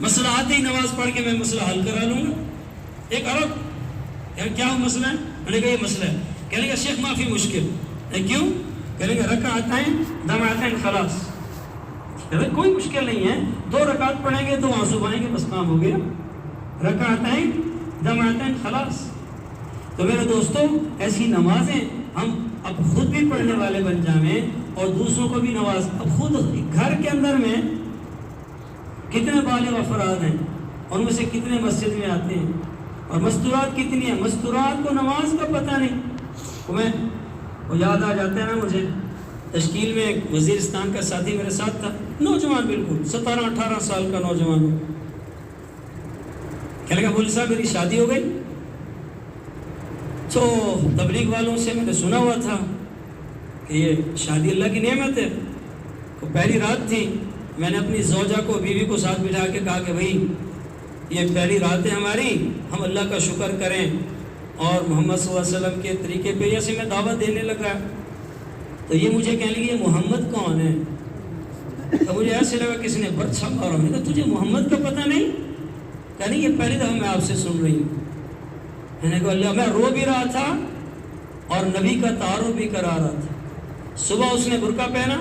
مسئلہ آتے ہی نماز پڑھ کے میں مسئلہ حل کرا لوں گا. ایک عرب یار کیا مسئلہ ہے؟ میں نے کہا یہ مسئلہ ہے. کہنے کا شیخ معافی مشکل ہے. کیوں؟ کہنے کا رکعتین دمعتین خلاص. کوئی مشکل نہیں ہے, 2 رکعت پڑھیں گے 2 آنسو بہائیں گے بس کام ہو گیا. رکعتین دمعتین خلاص. تو میرے دوستوں ایسی نمازیں ہم اب خود بھی پڑھنے والے بن جائیں اور دوسروں کو بھی نواز. اب خود گھر کے اندر میں کتنے بالغ افراد ہیں اور ان میں سے کتنے مسجد میں آتے ہیں, اور مستورات کتنی ہیں. مستورات کو نماز کا پتہ نہیں. وہ یاد آ جاتا ہے نا مجھے, تشکیل میں ایک وزیرستان کا ساتھی میرے ساتھ تھا, نوجوان بالکل 17-18 سال کا نوجوان. کہنے لگا مولوی صاحب میری شادی ہو گئی. تو تبلیغ والوں سے میں نے سنا ہوا تھا کہ یہ شادی اللہ کی نعمت ہے. تو پہلی رات تھی, میں نے اپنی زوجہ کو, بیوی کو ساتھ بٹھا کے کہا کہ بھائی یہ پہلی رات ہے ہماری, ہم اللہ کا شکر کریں اور محمد صلی اللہ علیہ وسلم کے طریقے پہ جیسے میں دعوت دینے لگا. تو یہ مجھے کہنے لگی یہ محمد کون ہے؟ تو مجھے ایسے لگا کسی نے برچھا مارا. میں نے کہا تجھے محمد کا پتہ نہیں؟ کہ نہیں یہ پہلی دفعہ میں آپ سے سن رہی ہوں. میں نے کہا اللہ, میں رو بھی رہا تھا اور نبی کا تعارف بھی کرا رہا تھا. صبح اس نے برقع پہنا,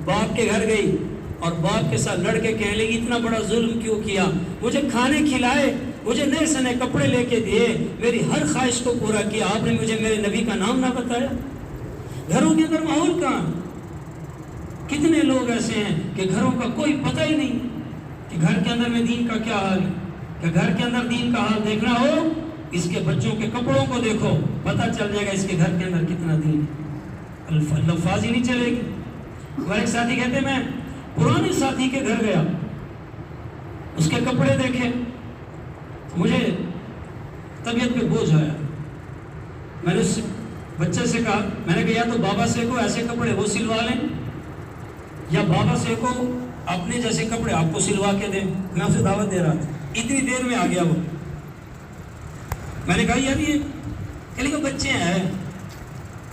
باپ کے گھر گئی اور باپ کے ساتھ لڑ کے کہنے لگی اتنا بڑا ظلم کیوں کیا, مجھے کھانے کھلائے, مجھے نئے سے نئے کپڑے لے کے دیے, میری ہر خواہش کو پورا کیا, آپ نے مجھے میرے نبی کا نام نہ بتایا. گھروں کے اندر ماحول کہاں؟ کتنے لوگ ایسے ہیں کہ گھروں کا کوئی پتہ ہی نہیں کہ گھر کے اندر میں دین کا کیا حال ہے. کہ گھر کے اندر دین کا حال دیکھنا ہو, اس کے بچوں کے کپڑوں کو دیکھو, پتہ چل جائے گا اس کے گھر کے اندر کتنا دین ہے. لفاظ ہی نہیں چلے گی. ہمارے ایک ساتھی کہتے میں پرانے ساتھی کے گھر گیا, اس کے کپڑے دیکھے, مجھے طبیعت پہ بوجھ آیا. میں نے اس بچے سے کہا, میں نے کہا یا تو بابا سے کو ایسے کپڑے وہ سلوا لیں, یا بابا سے کو اپنے جیسے کپڑے آپ کو سلوا کے دیں. میں اسے دعوت دے رہا تھا, اتنی دیر میں آ گیا وہ. میں نے کہا یار یہ کہنے کا بچے ہیں,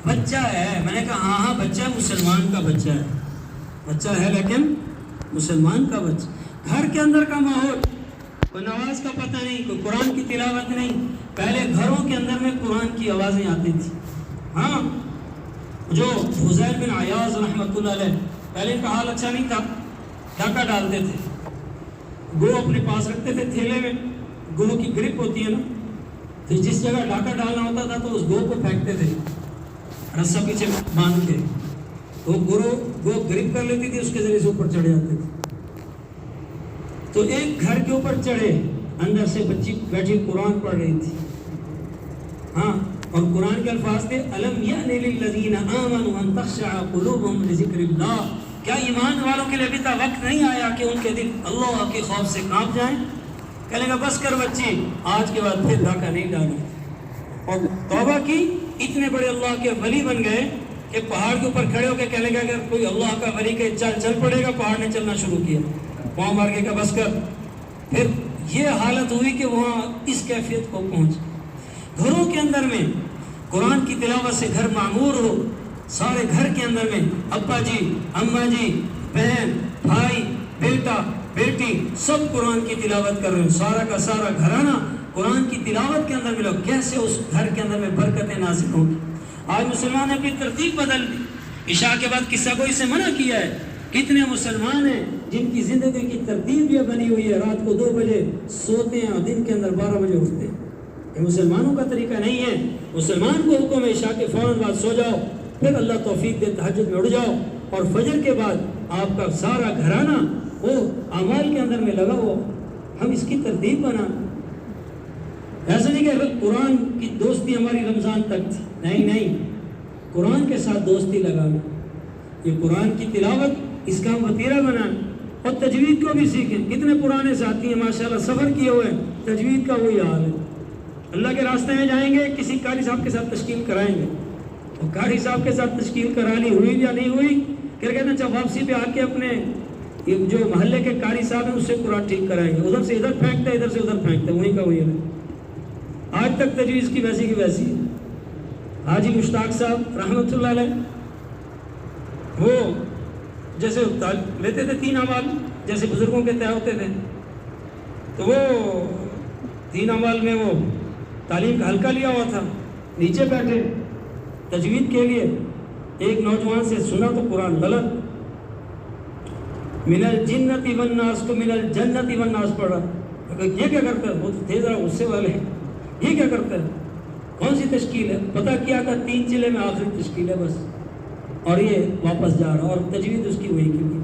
بچہ ہے. میں نے کہا ہاں بچہ ہے, مسلمان کا بچہ ہے, بچہ ہے لیکن مسلمان کا بچہ. گھر کے اندر کا ماحول, کوئی نماز کا پتہ نہیں, کوئی قرآن کی تلاوت نہیں. پہلے گھروں کے اندر میں قرآن کی آوازیں آتی تھی. ہاں جو فضیل بن عیاض رحمۃ اللہ علیہ, پہلے ان کا حال اچھا نہیں تھا, ڈاکہ ڈالتے تھے, گو اپنے پاس رکھتے تھے تھیلے میں, گو کی گرپ ہوتی ہے نا, تو جس جگہ ڈاکہ ڈالنا ہوتا تھا تو اس گو کو پھینکتے تھے رسا پیچھے باندھ کے, تو گو گرپ کر لیتی تھی, اس کے ذریعے سے اوپر چڑھ جاتے تھے. تو ایک گھر کے اوپر چڑھے, اندر سے بچی بیٹھی قرآن پڑھ رہی تھی. ہاں, اور قرآن کے الفاظ تھے الم یأن للذین آمنوا ان تخشع قلوبهم لذکر اللہ. کیا ایمان والوں کے لیے ابھی تک وقت نہیں آیا کہ ان کے دل اللہ کے خوف سے کانپ جائیں؟ کہنے گا بس کر بچی, آج کے بعد پھر ڈاکہ نہیں ڈالو. اور توبہ کی, اتنے بڑے اللہ کے ولی بن گئے کہ پہاڑ کے اوپر کھڑے ہو کے کہنے گا اگر کوئی اللہ کا ولی کہ چل پڑے گا, پہاڑ نے چلنا شروع کیا, پاؤں مار کے کہا بس کر. پھر یہ حالت ہوئی کہ وہاں اس کیفیت کو پہنچ. گھروں کے اندر میں قرآن کی تلاوت سے گھر معمور ہو, سارے گھر کے اندر میں ابا جی, اماں جی, بہن, بھائی, بیٹا, بیٹی سب قرآن کی تلاوت کر رہے ہیں, سارا کا سارا گھرانہ قرآن کی تلاوت کے اندر ملو. کیسے اس گھر کے اندر میں برکتیں نازل ہوں گی. آج مسلمان نے اپنی ترتیب بدل دی. عشاء کے بعد کس گوئی سے منع کیا ہے. کتنے مسلمان ہیں جن کی زندگی کی ترتیب یہ بنی ہوئی ہے, رات کو 2 بجے سوتے ہیں اور دن کے اندر 12 بجے اٹھتے ہیں. یہ مسلمانوں کا طریقہ نہیں ہے. مسلمان کو حکم ہے عشاء کے فوراً بعد سو جاؤ, پھر اللہ توفیق دے تہجد میں اٹھ جاؤ, اور فجر کے بعد آپ کا سارا گھرانہ وہ اعمال کے اندر میں لگا ہو. ہم اس کی ترتیب بنا. ایسا نہیں کہ قرآن کی دوستی ہماری رمضان تک تھی, نہیں, قرآن کے ساتھ دوستی لگانا, یہ قرآن کی تلاوت اس کا ہم وتیرہ بنائیں, اور تجوید کو بھی سیکھیں. کتنے پرانے ساتھی ہیں ماشاءاللہ, سفر کیے ہوئے ہیں, تجوید کا وہی حال ہے. اللہ کے راستے میں جائیں گے, کسی قاری صاحب کے ساتھ تشکیل کرائیں گے, اور قاری صاحب کے ساتھ تشکیل کرانی ہوئی یا نہیں ہوئی, پھر کہتے ہیں اچھا واپسی پہ آ کے اپنے جو محلے کے قاری صاحب ہیں اس سے قرآن ٹھیک کرائیں گے. ادھر سے ادھر پھینکتے, ادھر سے ادھر پھینکتے, وہیں کا وہی ہے. آج تک تجویز کی ویسی کی ویسی ہے. حاجی مشتاق صاحب رحمۃ اللہ علیہ, وہ جیسے لیتے تھے 3 اعمال جیسے بزرگوں کے طے ہوتے تھے, تو وہ 3 اعمال میں وہ تعلیم کا حلقہ لیا ہوا تھا، نیچے بیٹھے تجوید کے لیے، ایک نوجوان سے سنا تو قرآن غلط، من الجنت والناس کو من الجنت والناس پڑھا، یہ کیا کرتا ہے؟ وہ تو تھے ذرا غصے والے ہیں، یہ کیا کرتا ہے؟ کون سی تشکیل ہے؟ پتہ کیا تھا 3 ضلع میں آخری تشکیل ہے بس، اور یہ واپس جا رہا، اور تجوید اس کی وہی کی ہوئی۔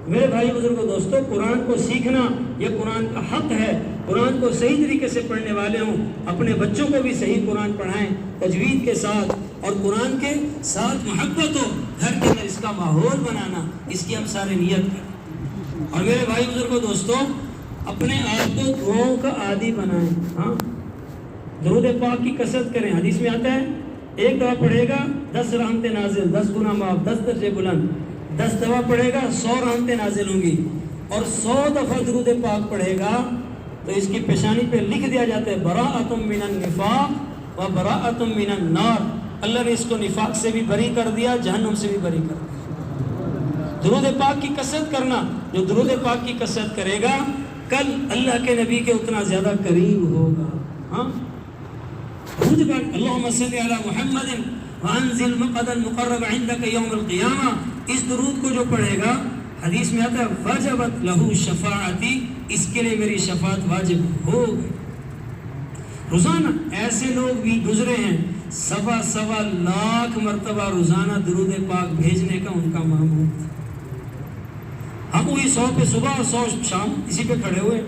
میرے بھائی بزرگوں دوستو، قرآن کو سیکھنا یہ قرآن کا حق ہے، قرآن کو صحیح طریقے سے پڑھنے والے ہوں، اپنے بچوں کو بھی صحیح قرآن پڑھائیں تجوید کے ساتھ، اور قرآن کے ساتھ محبت ہو، گھر کے اندر اس کا ماحول بنانا، اس کی ہم سارے نیت کریں۔ اور میرے بھائی بزرگوں دوستو، اپنے آپ کو دعاؤں کا عادی بنائیں، ہاں درود پاک کی کثرت کریں۔ حدیث میں آتا ہے ایک دفعہ پڑھے گا 10 رحمتیں نازل، 10 گناہ معاف، 10 درجے بلند، 10 دفعہ پڑھے گا 100 رحمتیں نازل ہوں گی، اور 100 دفعہ درود پاک پڑھے گا تو اس کی پیشانی پہ لکھ دیا جاتا ہے براءۃ من النفاق و براءۃ من النار، اللہ نے اس کو نفاق سے بھی بری کر دیا، جہنم سے بھی بری کر دیا۔ درود پاک کی کثرت کرنا، جو درود پاک کی کثرت کرے گا کل اللہ کے نبی کے اتنا زیادہ قریب ہوگا۔ ہاں درود پاک، اللہم صلی علی محمد وانزل مقعدا مقرب عندک یوم القیامہ، اس درود کو جو پڑھے گا حدیث میں آتا ہے وجبت لہو شفاعتی، اس کے لیے میری شفاعت واجب ہو گئی۔ روزانہ ایسے لوگ بھی گزرے ہیں 1.25 لاکھ مرتبہ روزانہ درود پاک بھیجنے کا ان کا معمول تھا، ہم وہی 100 پہ صبح اور 100 شام اسی پہ کھڑے ہوئے۔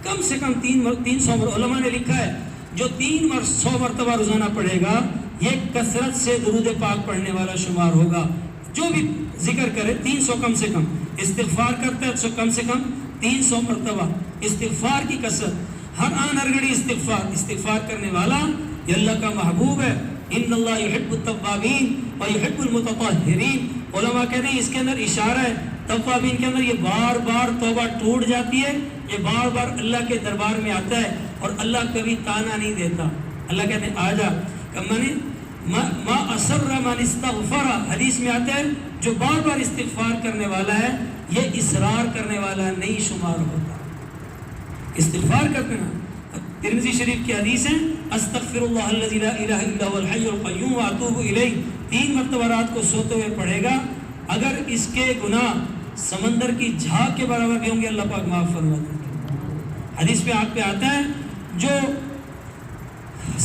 کم سے کم 300 علماء نے لکھا ہے جو 100 مرتبہ روزانہ پڑھے گا یہ کثرت سے درود پاک پڑھنے والا شمار ہوگا۔ جو بھی ذکر کرے 300 کم سے کم، استغفار کرتا ہے تو کم سے کم 300 مرتبہ استغفار کی کثرت، ہر آن ہر گھڑی استغفار کرنے والا یہ اللہ کا محبوب ہے۔ ان اللہ یحب التوابین و یحب المتطہرین، علماء کہتے ہیں اس کے اندر اشارہ ہے توابین کے اندر، یہ بار بار توبہ ٹوٹ جاتی ہے، یہ بار بار اللہ کے دربار میں آتا ہے، اور اللہ کبھی تانا نہیں دیتا، اللہ کہتے ہیں آ جا، ما اصر من استغفر، حدیث میں آتا ہے جو بار بار استغفار کرنے والا ہے یہ اصرار کرنے والا نہیں شمار ہوتا۔ استغفار کرنا، ترمذی شریف کی حدیث ہے استغفر اللہ الذی لا الہ الا هو الحی القیوم واتوب الیہ، 3 مرتبہ رات کو سوتے ہوئے پڑھے گا، اگر اس کے گناہ سمندر کی جھاگ کے برابر بھی ہوں گے اللہ پاک معاف فرما دیں گے۔ حدیث پہ آپ پہ آتا ہے جو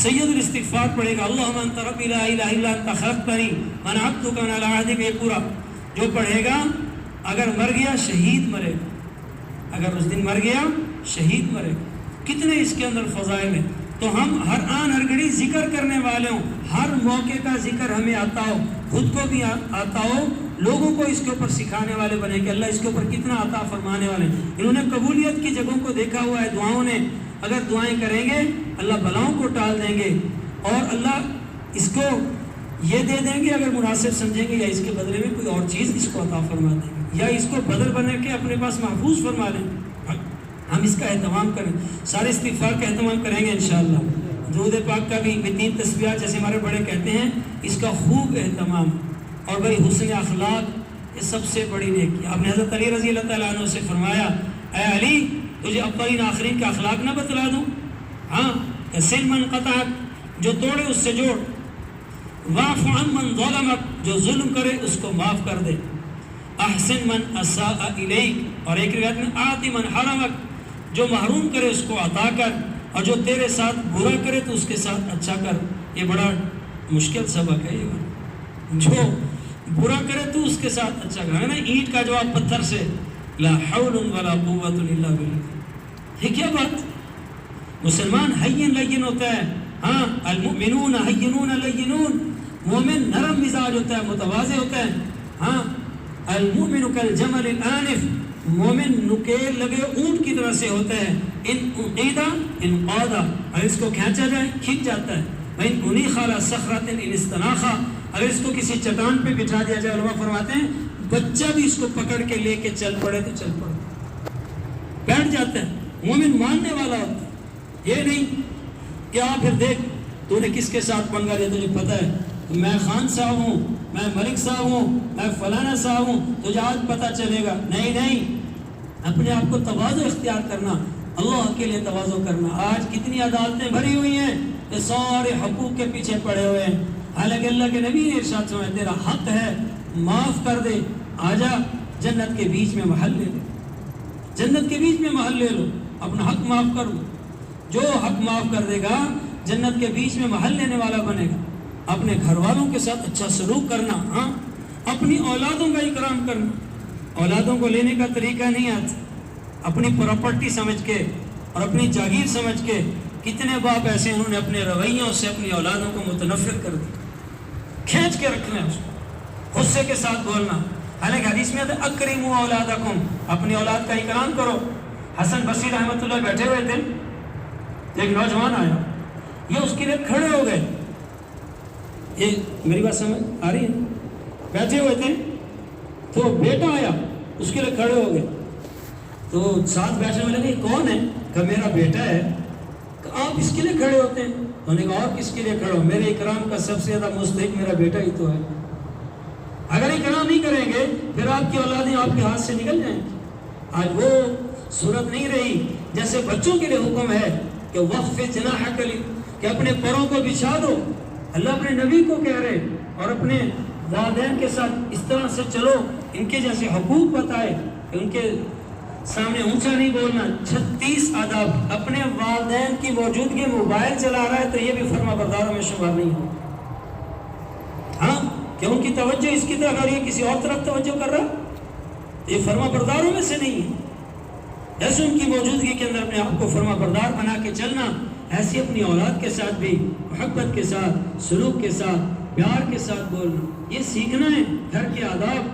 سید الاستغفار پڑھے گا اللہم انت ربی لا الہ الا انت خلقتنی وانا عبدک وانا علی عہدک، یہ پورا جو پڑھے گا اگر مر گیا شہید مرے گا، اگر اس دن مر گیا شہید مرے گا۔ کتنے اس کے اندر فضائل ہیں، تو ہم ہر آن ہر گھڑی ذکر کرنے والے ہوں، ہر موقع کا ذکر ہمیں آتا ہو، خود کو بھی آتا ہو، لوگوں کو اس کے اوپر سکھانے والے بنے کہ اللہ اس کے اوپر کتنا عطا فرمانے والے ہیں۔ انہوں نے قبولیت کی جگہوں کو دیکھا ہوا ہے، دعاؤں نے، اگر دعائیں کریں گے اللہ بلاؤں کو ٹال دیں گے، اور اللہ اس کو یہ دے دیں گے اگر مناسب سمجھیں گے، یا اس کے بدلے میں کوئی اور چیز اس کو عطا فرما دیں گے، یا اس کو بدل بنا کے اپنے پاس محفوظ فرما لیں۔ ہم اس کا اہتمام کریں، سارے استغفار کا اہتمام کریں گے انشاءاللہ، درود پاک کا بھی 3 تسبیحات جیسے ہمارے بڑے کہتے ہیں، اس کا خوب اہتمام، اور بھائی حسن اخلاق یہ سب سے بڑی نیکی۔ آپ نے حضرت علی رضی اللہ تعالیٰ عنہ سے فرمایا اے علی تجھے اولین آخرین کے اخلاق نہ بتلا دوں؟ ہاں، سل من قطعک، جو توڑے اس سے جوڑ، واعف عن من ظلمک، جو ظلم کرے اس کو معاف کر دے، احسن من اساء الیک، اور ایک روایت میں آتی من حرمک، جو محروم کرے اس کو عطا کر، اور جو تیرے ساتھ برا کرے تو اس کے ساتھ اچھا کر۔ یہ بڑا مشکل سبق ہے، یہ جو برا کرے تو اس کے ساتھ اچھا کر، ہے نا، اینٹ کا جواب پتھر سے، لا حول ولا قوت الا باللہ۔ یہ کیا بات، مسلمان ہین لین ہوتا ہے، ہاں، المؤمنون ہینون لینون، مومن نرم مزاج ہوتا ہے، متواضع ہوتا ہے، ہاں، المؤمن کالجمل الآنف، مومن نکیل لگے اونٹ کی طرح سے ہوتا ہے، ان عقیدہ ان قادہ، اگر اس کو کھینچا جائے کھینچ جاتا ہے، وَإِنْ أُنِيخَ عَلَى صَخْرَةٍ إِنِ اسْتَنَاخَ، اگر اس کو کسی چٹان پہ بٹھا دیا جائے، علماء فرماتے ہیں بچہ بھی اس کو پکڑ کے لے کے چل پڑے تو چل پڑے، بیٹھ جاتا ہے، مومن ماننے والا ہوتا ہے، یہ نہیں کہ آپ پھر دیکھ تو نے کس کے ساتھ پنگا لیا، تجھے پتہ ہے میں خان صاحب ہوں، میں ملک صاحب ہوں، میں فلانا صاحب ہوں، تجھے آج پتہ چلے گا، نہیں، اپنے آپ کو تواضع اختیار کرنا، اللہ کے لیے تواضع کرنا. آج کتنی عدالتیں بھری ہوئی ہیں کہ سارے حقوق کے پیچھے پڑے ہوئے ہیں. حالانکہ اللہ کے نبی نے ارشاد فرمایا تیرا حق ہے معاف کر دے, آجا جنت کے بیچ میں محل لے لو, جنت کے بیچ میں محل لے لو, اپنا حق معاف کر لو. جو حق معاف کر دے گا جنت کے بیچ میں محل لینے والا بنے گا. اپنے گھر والوں کے ساتھ اچھا سلوک کرنا, ہاں اپنی اولادوں کا اکرام کرنا. اولادوں کو لینے کا طریقہ نہیں آتا, اپنی پراپرٹی سمجھ کے اور اپنی جاگیر سمجھ کے. کتنے باپ ایسے انہوں نے اپنے رویوں سے اپنی اولادوں کو متنفر کر دیا, کھینچ کے رکھنا ہے اس کو, غصے کے ساتھ بولنا. حالانکہ حدیث میں آتا ہے اکرموا اولادکم, اپنی اولاد کا اکرام کرو. حسن بصری رحمۃ اللہ بیٹھے ہوئے تھے, ایک نوجوان آیا, یہ اس کے لیے کھڑے ہو گئے. یہ میری بات سمجھ آ رہی ہے؟ بیٹھے ہوئے تھے تو بیٹا آیا, اس کے لیے کھڑے ہو گئے. تو ساتھ بیٹھنے والے نے کون ہے؟ کہ میرا بیٹا ہے. کہ آپ اس کے لیے کھڑے ہوتے ہیں؟ انہوں نے کہا اور کس کے لیے کھڑے ہو, میرے اکرام کا سب سے زیادہ مستحق میرا بیٹا ہی تو ہے. اگر اکرام نہیں کریں گے پھر آپ کی اولادیں آپ کے ہاتھ سے نکل جائیں گی. آج وہ صورت نہیں رہی جیسے بچوں کے لیے حکم ہے کہ وقف جناحک لی, کہ اپنے پروں کو بچھا دو. اللہ اپنے نبی کو کہہ رہے اور اپنے والدین کے ساتھ اس طرح سے چلو, ان کے جیسے حقوق بتائے کہ ان کے سامنے اونچا نہیں بولنا. 36 آداب. اپنے والدین کی موجودگی موبائل چلا رہا ہے تو یہ بھی فرما برداروں میں شمار نہیں ہو. ہاں کہ ان کی توجہ اس کی طرف آ رہی ہے, کسی اور طرف توجہ کر رہا, یہ فرما برداروں میں سے نہیں ہے. ایسے ان کی موجودگی کے اندر اپنے آپ کو فرما بردار بنا کے چلنا. ایسی اپنی اولاد کے ساتھ بھی محبت کے ساتھ, سلوک کے ساتھ, پیار کے ساتھ بولنا, یہ سیکھنا ہے. گھر کے آداب.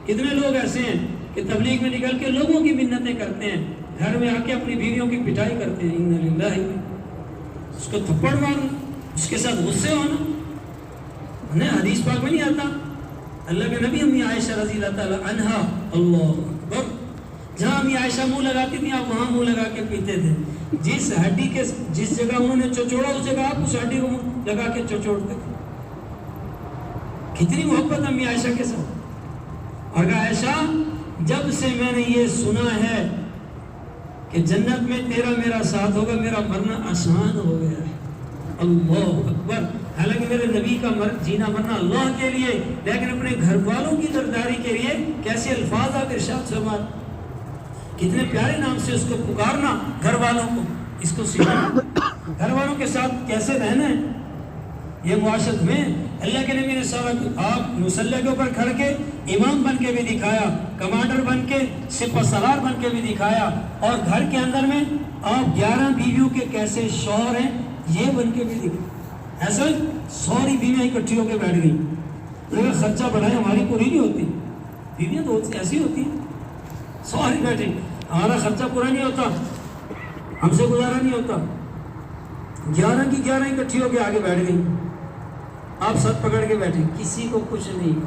کتنے لوگ ایسے ہیں کہ تبلیغ میں نکل کے لوگوں کی منتیں کرتے ہیں, گھر میں آ کے اپنی بیویوں کی پٹائی کرتے ہیں. اِنَّ لِلَّهِ, اس کو تھپڑ مارنا, اس کے ساتھ غصے ہونا. انہیں حدیث پاک میں نہیں آتا. اللہ کے نبی امی عائشہ رضی اللہ تعالی عنہا, اللہ اکبر, جہاں امی عائشہ منہ لگاتی تھی آپ وہاں منہ لگا کے پیتے تھے. جس ہڈی کے جس جگہ انہوں نے چچوڑا اس جگہ آپ اس ہڈی کو منہ لگا کے چچوڑتے تھے. کتنی محبت امی عائشہ کے ساتھ. اور کہا عائشہ جب سے میں نے یہ سنا ہے کہ جنت میں تیرا میرا ساتھ ہوگا, میرا مرنا آسان ہو گیا ہے. اللہ اکبر. حالانکہ میرے نبی کا جینا مرنا اللہ کے لیے, لیکن اپنے گھر والوں کی درداری کے لیے کیسے الفاظ آپ ارشاد فرمائے, کتنے پیارے نام سے اس کو پکارنا. گھر والوں کو اس کو سکھانا, گھر والوں کے ساتھ کیسے رہنا ہے. یہ معاشرت میں اللہ کے نبی نے آپ مسلح کے اوپر کھڑ کے امام بن کے بھی دکھایا, کمانڈر بن کے, سپہ سالار بن کے بھی دکھایا, اور گھر کے اندر میں آپ 11 بیویوں کے کیسے شوہر ہیں یہ بن کے بھی دکھایا. ایسا ساری بیویاں اکٹھی ہو کے بیٹھ گئی, لیکن خرچہ بڑھائے ہماری پوری نہیں ہوتی. بیویاں تو ایسی ہوتی ہیں, ساری بیٹھے, ہمارا خرچہ پورا نہیں ہوتا, ہم سے گزارا نہیں ہوتا. 11 کی 11 اکٹھی ہو کے آگے بیٹھ گئی. آپ سر پکڑ کے بیٹھے, کسی کو کچھ نہیں.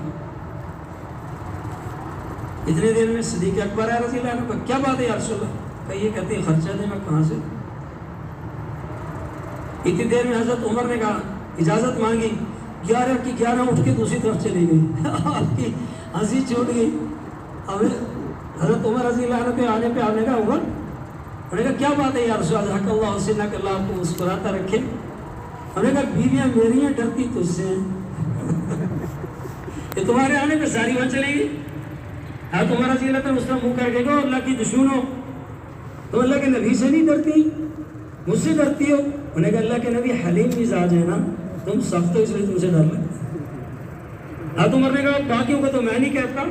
اتنے دیر میں صدیق اکبر رضی اللہ عنہ, کیا بات ہے یا رسول اللہ, کہ یہ کہتے ہیں خرچہ دیں, میں کہاں سے. اتنی دیر میں حضرت عمر نے کہا, اجازت مانگی, 11 کی 11 اٹھ کے دوسری طرف چلی گئی. آپ کی ہنسی چھوٹ گئی. حضرت عمر رضی اللہ عنہ کے آنے پہ آپ نے کہا عمر, انہوں نے کہا کیا بات ہے یا رسول اللہ, حق اللہ حسینہ کہ اللہ آپ کو مسکراتا رکھے. انہوں نے کہا بیویاں میری ہیں, ڈرتی تجھ سے ہیں. یہ تمہارے آنے پہ ساری بات چلے گی. حضرت عمر رضی اللہ عنہ اس طرح منہ کر کے کہو اللہ کی دشمن ہو, تو اللہ کے نبی سے نہیں ڈرتی, مجھ سے ڈرتی ہو. انہوں نے کہا اللہ کے نبی حلیم مزاج ہے نا, تم سخت ہو اس لیے تم سے ڈر لگتا. حضرت عمر نے کہا باقیوں کو تو میں نہیں کہتا.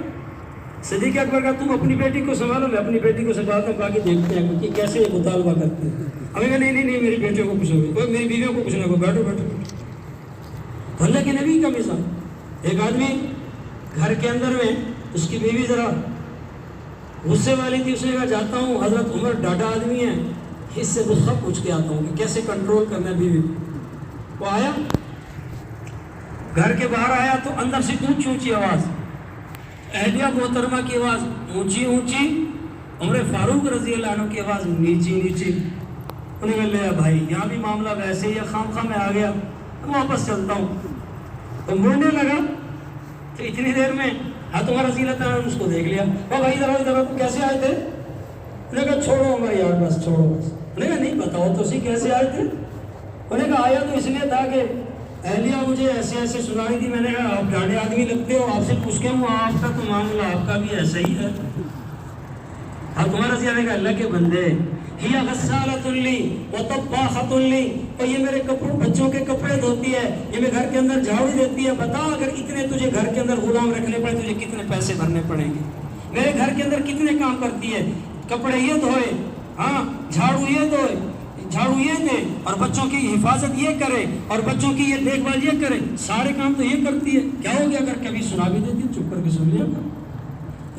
صدیق اکبر کا تم اپنی بیٹی کو سنبھالو, میں اپنی بیٹی کو سنبھالتا ہوں, باقی دیکھتے ہیں کہ کیسے یہ مطالبہ کرتے ہیں. ہمیں کہا نہیں میری بیٹیوں کو پوچھو گے, کوئی میری بیویوں کو پوچھنا, کوئی بیٹھو بیٹھو. تو اللہ کے نبی کا مثال, ایک آدمی گھر کے اندر میں اس کی بیوی ذرا غصے والی تھی, اس نے کہا جاتا ہوں حضرت عمر ڈاٹا آدمی ہے, اس سے غصہ پوچھ کے آتا ہوں کہ کیسے کنٹرول کرنا ہے بیوی. وہ آیا, گھر کے باہر آیا تو اندر سے اونچی اونچی آواز, اہلیہ محترمہ کی آواز اونچی اونچی, عمر فاروق رضی اللہ عنہ کی آواز نیچی نیچی. انہوں نے کہا لے بھائی یہاں بھی معاملہ ویسے ہی ہے, خام خواہ میں آ گیا, واپس چلتا ہوں. تو مڑنے لگا تو اتنی دیر میں ہاتھ عمر رضی اللہ عنہ اس کو دیکھ لیا. بھائی ذرا ادھر, تو کیسے آئے تھے, انہوں نے کہا چھوڑو عمر یار بس چھوڑو بس. انہوں نے کہا نہیں بتاؤ تو سی کیسے آئے تھے. انہوں نے کہا آیا تو اس لیے تھا کہ اہلیہ مجھے ایسے ایسے سنائی تھی. میں نے کہا آپ ڈاڑے آدمی لگتے ہو, آپ سے پوچھ کے ہوں آپ کا تو معاملہ آپ کا بھی ایسا ہی ہے. اب تمہارا رضی اللہ کا اللہ کے بندے ہی غسالۃ لی وطباخۃ لی, اور یہ میرے کپڑوں بچوں کے کپڑے دھوتی ہے, یہ میں گھر کے اندر جھاڑو دیتی ہے. بتا اگر اتنے تجھے گھر کے اندر غلام رکھنے پڑے تجھے کتنے پیسے بھرنے پڑیں گے. میرے گھر کے اندر کتنے کام کرتی ہے, کپڑے یہ دھوئے, ہاں جھاڑو یہ دھوئے, جھاڑو یہ دے, اور بچوں کی حفاظت یہ کرے, اور بچوں کی یہ دیکھ بھال یہ کرے, سارے کام تو یہ کرتی ہے. کیا ہو گیا اگر کبھی سنا بھی دیتی چپ کر کے سن لیا کر.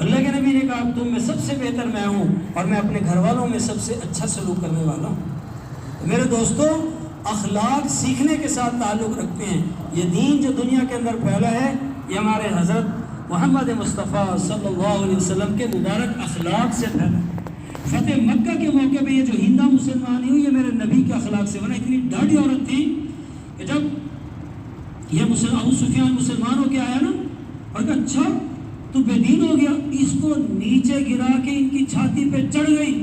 اللہ کے نبی نے کہا تم میں سب سے بہتر میں ہوں, اور میں اپنے گھر والوں میں سب سے اچھا سلوک کرنے والا ہوں. میرے دوستوں, اخلاق سیکھنے کے ساتھ تعلق رکھتے ہیں. یہ دین جو دنیا کے اندر پھیلا ہے یہ ہمارے حضرت محمد مصطفیٰ صلی اللہ علیہ وسلم کے مبارک اخلاق سے پھیلا. فتح مکہ کے موقع پہ یہ جو ہندا مسلمانی ہوئی یہ میرے نبی کے اخلاق سے بنا. اتنی ڈاڑھی عورت تھی کہ جب یہ ابو سفیان مسلمان ہو کے آیا نا, اور کہا اچھا تو بے دین ہو گیا, اس کو نیچے گرا کے ان کی چھاتی پہ چڑھ گئی.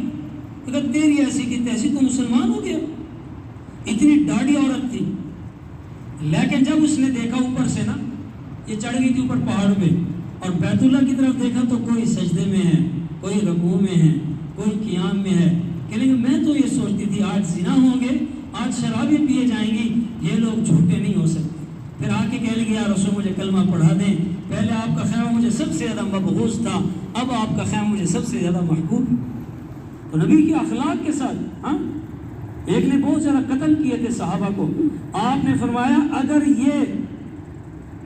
اگر تیری ایسی کی تیسی تو مسلمان ہو گیا. اتنی ڈاڑھی عورت تھی. لیکن جب اس نے دیکھا اوپر سے نا, یہ چڑھ گئی تھی اوپر پہاڑ پہ, اور بیت اللہ کی طرف دیکھا تو کوئی سجدے میں ہے, کوئی رکوع میں ہے, کوئی قیام میں ہے. کہ لیکن میں تو یہ سوچتی تھی آج زنا ہوں گے, آج شرابیں پیے جائیں گی, یہ لوگ جھوٹے نہیں ہو سکتے. پھر آ کے کہہ لگے یا رسول مجھے کلمہ پڑھا دیں. پہلے آپ کا خیمہ مجھے سب سے زیادہ مبغوض تھا, اب آپ کا خیمہ مجھے سب سے زیادہ محبوب. تو نبی کے اخلاق کے ساتھ, ہاں ایک نے بہت زیادہ قتل کیے تھے صحابہ کو, آپ نے فرمایا اگر یہ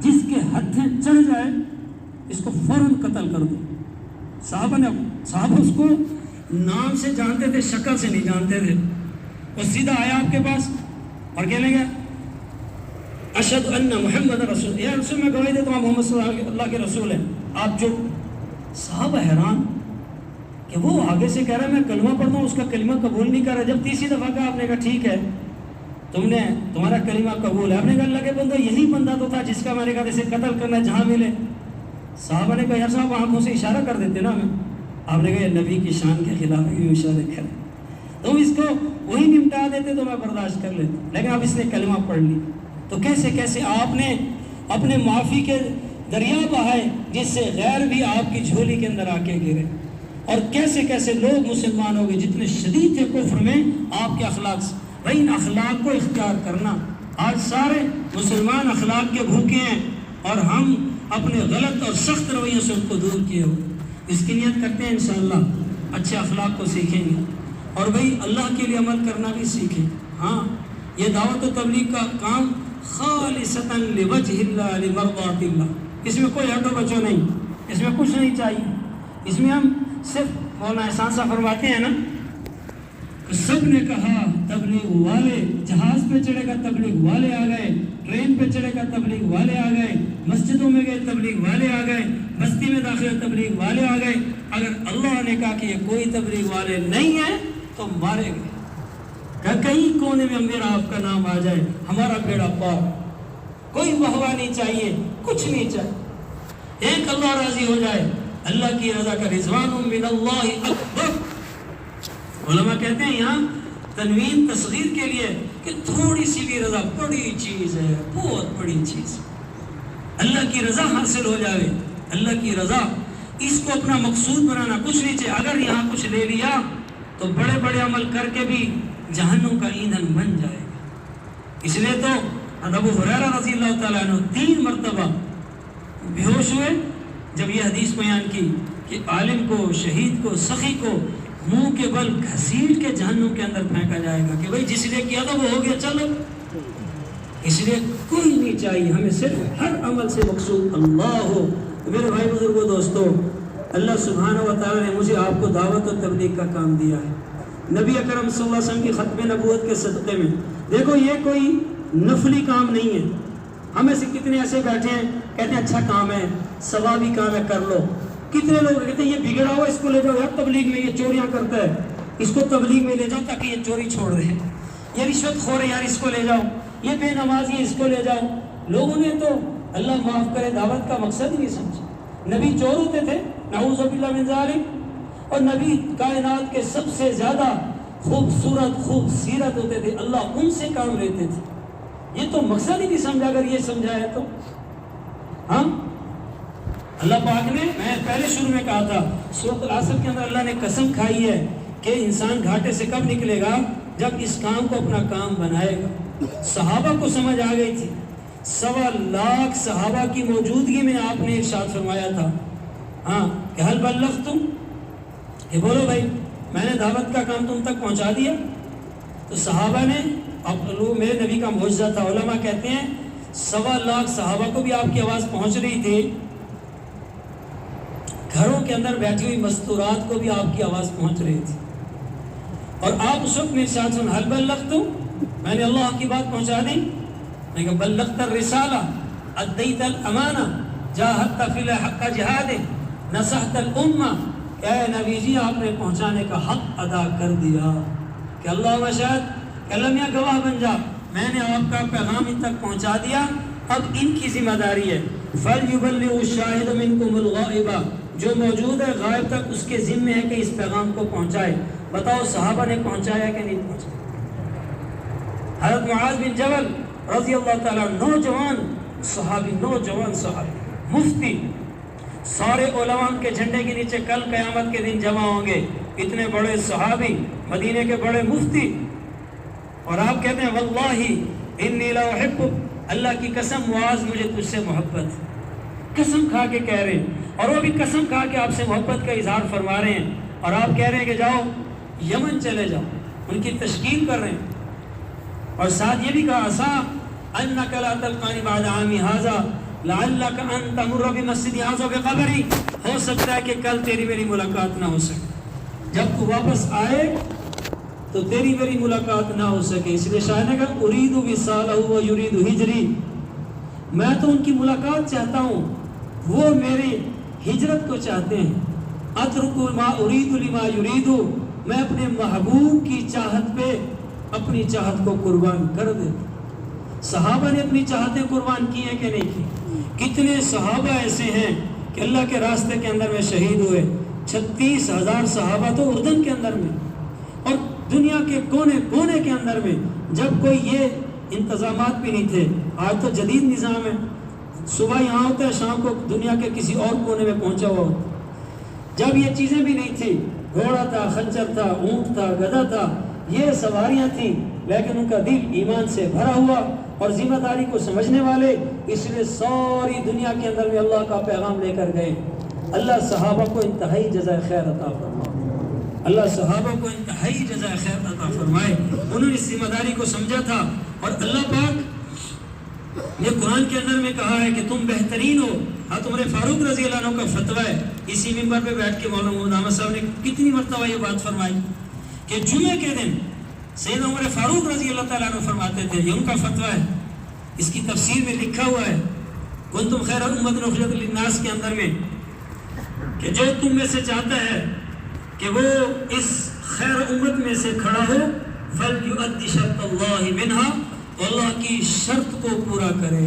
جس کے ہتھیں چڑھ جائے اس کو فوراً قتل کر دو. صحابہ اس کو نام سے جانتے تھے, شکل سے نہیں جانتے تھے. وہ سیدھا آیا آپ کے پاس اور کہنے لگا اشہد ان محمد رسول, یا رسول میں گواہی دیتا ہوں محمد صلی اللہ کے رسول ہیں. آپ جو صحابہ حیران کہ وہ آگے سے کہہ رہا ہے میں کلمہ پڑھتا ہوں, اس کا کلمہ قبول نہیں کر رہا. جب تیسری دفعہ کہا آپ نے کہا ٹھیک ہے تمہارا کلمہ قبول ہے. آپ نے کہا اللہ کے بندہ یہی بندہ تو تھا جس کا میں نے کہا جسے قتل کرنا جہاں ملے. صحابہ نے کہا یار صاحب آنکھوں سے اشارہ کر دیتے نا ہمیں. آپ نے کہا یہ نبی کی شان کے خلاف یہ اشارے کریں, تم اس کو وہی نمٹا دیتے تو میں برداشت کر لیتا, لیکن اب اس نے کلمہ پڑھ لی. تو کیسے کیسے آپ نے اپنے معافی کے دریا بہائے جس سے غیر بھی آپ کی جھولی کے اندر آ کے گرے, اور کیسے کیسے لوگ مسلمان ہو گئے جتنے شدید تھے کفر میں آپ کے اخلاق سے. بھائی ان اخلاق کو اختیار کرنا. آج سارے مسلمان اخلاق کے بھوکے ہیں, اور ہم اپنے غلط اور سخت رویوں سے ان کو دور کیے ہو. اس کی نیت کرتے ہیں انشاءاللہ اچھے اخلاق کو سیکھیں گے, اور بھائی اللہ کے لیے عمل کرنا بھی سیکھیں. ہاں یہ دعوت و تبلیغ کا کام خالصتاً لوجہ اللہ لمرضات اللہ, اس میں کوئی ہٹو بچو نہیں, اس میں کچھ نہیں چاہیے. اس میں ہم صرف مولانا احسان صاحب فرماتے ہیں نا کہ سب نے کہا تبلیغ والے, جہاز پہ چڑھے گا تبلیغ والے آ گئے, ٹرین پہ چڑھے گا تبلیغ والے آ گئے, مسجدوں میں گئے تبلیغ والے آ گئے, بستی میں داخل تبلیغ والے آ گئے. اگر اللہ نے کہا کہ یہ کوئی تبلیغ والے نہیں ہیں تو مارے گئے. کہ کہیں کونے میں میرا آپ کا نام آ جائے, ہمارا بیڑا پار. کوئی واہ نہیں چاہیے, کچھ نہیں چاہیے, ایک اللہ راضی ہو جائے, اللہ کی رضا کا رضوان من اللہ اکبر. علماء کہتے ہیں یہاں تنوین تصغیر کے لیے کہ تھوڑی سی بھی رضا بڑی چیز ہے, بہت بڑی چیز. اللہ کی رضا حاصل ہو جائے, اللہ کی رضا, اس کو اپنا مقصود بنانا کچھ نہیں چاہیے. اگر یہاں کچھ لے لیا تو بڑے بڑے عمل کر کے بھی جہنم کا ایندھن بن جائے گا. اس لیے تو ابو ہریرہ رضی اللہ تعالیٰ عنہ 3 مرتبہ بے ہوش ہوئے جب یہ حدیث بیان کی کہ عالم کو, شہید کو, سخی کو منہ کے بل گھسیٹ کے جہنم کے اندر پھینکا جائے گا کہ بھائی جس نے کیا تھا وہ ہو گیا, چلو. اس لیے کوئی نہیں چاہیے, ہمیں صرف ہر عمل سے مقصود اللہ ہو. میرے بھائی بزرگوں دوستوں, اللہ سبحانہ و تعالیٰ نے مجھے آپ کو دعوت و تبلیغ کا کام دیا ہے. نبی اکرم صلی اللہ علیہ وسلم کی ختم نبوت کے صدقے میں دیکھو یہ کوئی نفلی کام نہیں ہے. ہمیں سے کتنے ایسے بیٹھے ہیں کہتے ہیں اچھا کام ہے, ثوابی کام ہے, کر لو. کتنے لوگ کہتے ہیں یہ بگڑا ہوا اس کو لے جاؤ یار تبلیغ میں, یہ چوریاں کرتا ہے, اس کو تبلیغ میں لے جاؤ تاکہ یہ چوری چھوڑ دے. یہ رشوت خور ہے یار اس کو لے جاؤ, یہ بے نمازی ہے اس کو لے جاؤ. لوگوں نے تو اللہ معاف کرے دعوت کا مقصد ہی نہیں سمجھا. نبی چور ہوتے تھے, نعوذ باللہ من ذالک, اور نبی کائنات کے سب سے زیادہ خوبصورت خوبصیرت ہوتے تھے، اللہ ان سے کام لیتے تھے. یہ تو مقصد ہی نہیں سمجھا. اگر یہ سمجھا ہے تو ہم اللہ پاک نے، میں پہلے شروع میں کہا تھا سورۃ العصر کے اندر اللہ نے قسم کھائی ہے کہ انسان گھاٹے سے کب نکلے گا؟ جب اس کام کو اپنا کام بنائے گا. صحابہ کو سمجھ آ گئی تھی. 1.25 لاکھ صحابہ کی موجودگی میں آپ نے ارشاد فرمایا تھا ہاں کہ حل بلغتم، کہ بولو بھائی میں نے دعوت کا کام تم تک پہنچا دیا. تو صحابہ نے، اب میرے نبی کا معجزہ تھا. علماء کہتے ہیں 1.25 لاکھ صحابہ کو بھی آپ کی آواز پہنچ رہی تھی. گھروں کے اندر بیٹھی ہوئی مستورات کو بھی آپ کی آواز پہنچ رہی تھی. اور آپ اس وقت میں ارشاد سن حل بلغتم، میں نے اللہ کی بات پہنچا دی. میں کہا بلغت الرسالہ ادیت الامانہ جاہدت فی الحق جہاد نصحت الامہ. اے نبی جی آپ نے پہنچانے کا حق ادا کر دیا. کہ اللہ مشہد، کہ اللہ میاں گواہ بن جا، میں نے آپ کا پیغام ان تک پہنچا دیا. اب ان کی ذمہ داری ہے فَلْيُبَلِّغُ الشَّاهِدُ مِنْكُمُ الْغَائِبَ، جو موجود ہے غائب تک اس کے ذمہ ہے کہ اس پیغام کو پہنچائے. بتاؤ صحابہ نے پہنچایا کہ نہیں پہنچایا؟ حضرت معاذ بن جبل رضی اللہ تعالیٰ، نوجوان صحابی مفتی، سارے علماء کے جھنڈے کے نیچے کل قیامت کے دن جمع ہوں گے. اتنے بڑے صحابی، مدینے کے بڑے مفتی، اور آپ کہتے ہیں واللہ انی لا احبک، اللہ کی قسم معاذ مجھے تجھ سے محبت. قسم کھا کے کہہ رہے ہیں، اور وہ بھی قسم کھا کے آپ سے محبت کا اظہار فرما رہے ہیں. اور آپ کہہ رہے ہیں کہ جاؤ یمن چلے جاؤ، ان کی تشکیل کر رہے ہیں. اور ساتھ یہ بھی کہا عسا انک لا تلقانی بعد عامی ھذا لعلک ان تمر بمسجد ھذا بقبری، ہو سکتا ہے کہ کل تیری میری ملاقات نہ ہو سکے. جب تو واپس آئے تو تیری میری ملاقات نہ ہو سکے. اس لیے شاعر نے کہا ارید وصالہ و یرید ہجری، میں تو ان کی ملاقات چاہتا ہوں، وہ میری ہجرت کو چاہتے ہیں. اترک ما ارید لما یرید، میں اپنے محبوب کی چاہت پہ اپنی چاہت کو قربان کر دیتا. صحابہ نے اپنی چاہتیں قربان کی ہیں کہ نہیں کی؟ کتنے صحابہ ایسے ہیں کہ اللہ کے راستے کے اندر میں شہید ہوئے. 36,000 صحابہ تو اردن کے اندر میں، اور دنیا کے کونے کونے کے اندر میں، جب کوئی یہ انتظامات بھی نہیں تھے. آج تو جدید نظام ہے، صبح یہاں ہوتا ہے، شام کو دنیا کے کسی اور کونے میں پہنچا ہوا ہوتا. جب یہ چیزیں بھی نہیں تھی، گھوڑا تھا، خنجر تھا، اونٹ تھا، گدھا تھا، یہ سواریاں تھیں، لیکن ان کا دل ایمان سے بھرا ہوا اور ذمہ داری کو سمجھنے والے، اس لیے ساری دنیا کے اندر میں اللہ کا پیغام لے کر گئے. اللہ صحابہ کو انتہائی جزائے خیر عطا فرمائے. اللہ صحابہ کو انتہائی جزائے خیر عطا فرمائے. انہوں نے اس ذمہ داری کو سمجھا تھا. اور اللہ پاک نے قرآن کے اندر میں کہا ہے کہ تم بہترین ہو. حضرت عمر فاروق رضی اللہ عنہ کا فتویٰ ہے، اسی منبر پہ بیٹھ کے مولانا محمد احمد صاحب نے کتنی مرتبہ یہ بات فرمائی کہ جمعے کے دن سیدنا عمر فاروق رضی اللہ تعالیٰ عنہ فرماتے تھے، یہ ان کا فتویٰ ہے، اس کی تفسیر میں لکھا ہوا ہے کنتم خیر امۃ اخرجت للناس کے اندر میں، کہ جو تم میں سے چاہتا ہے کہ وہ اس خیر امت میں سے کھڑا ہو فَلْيُؤَدِّ شَرْطَ اللَّهِ مِنْهَا، تو اللہ کی شرط کو پورا کرے.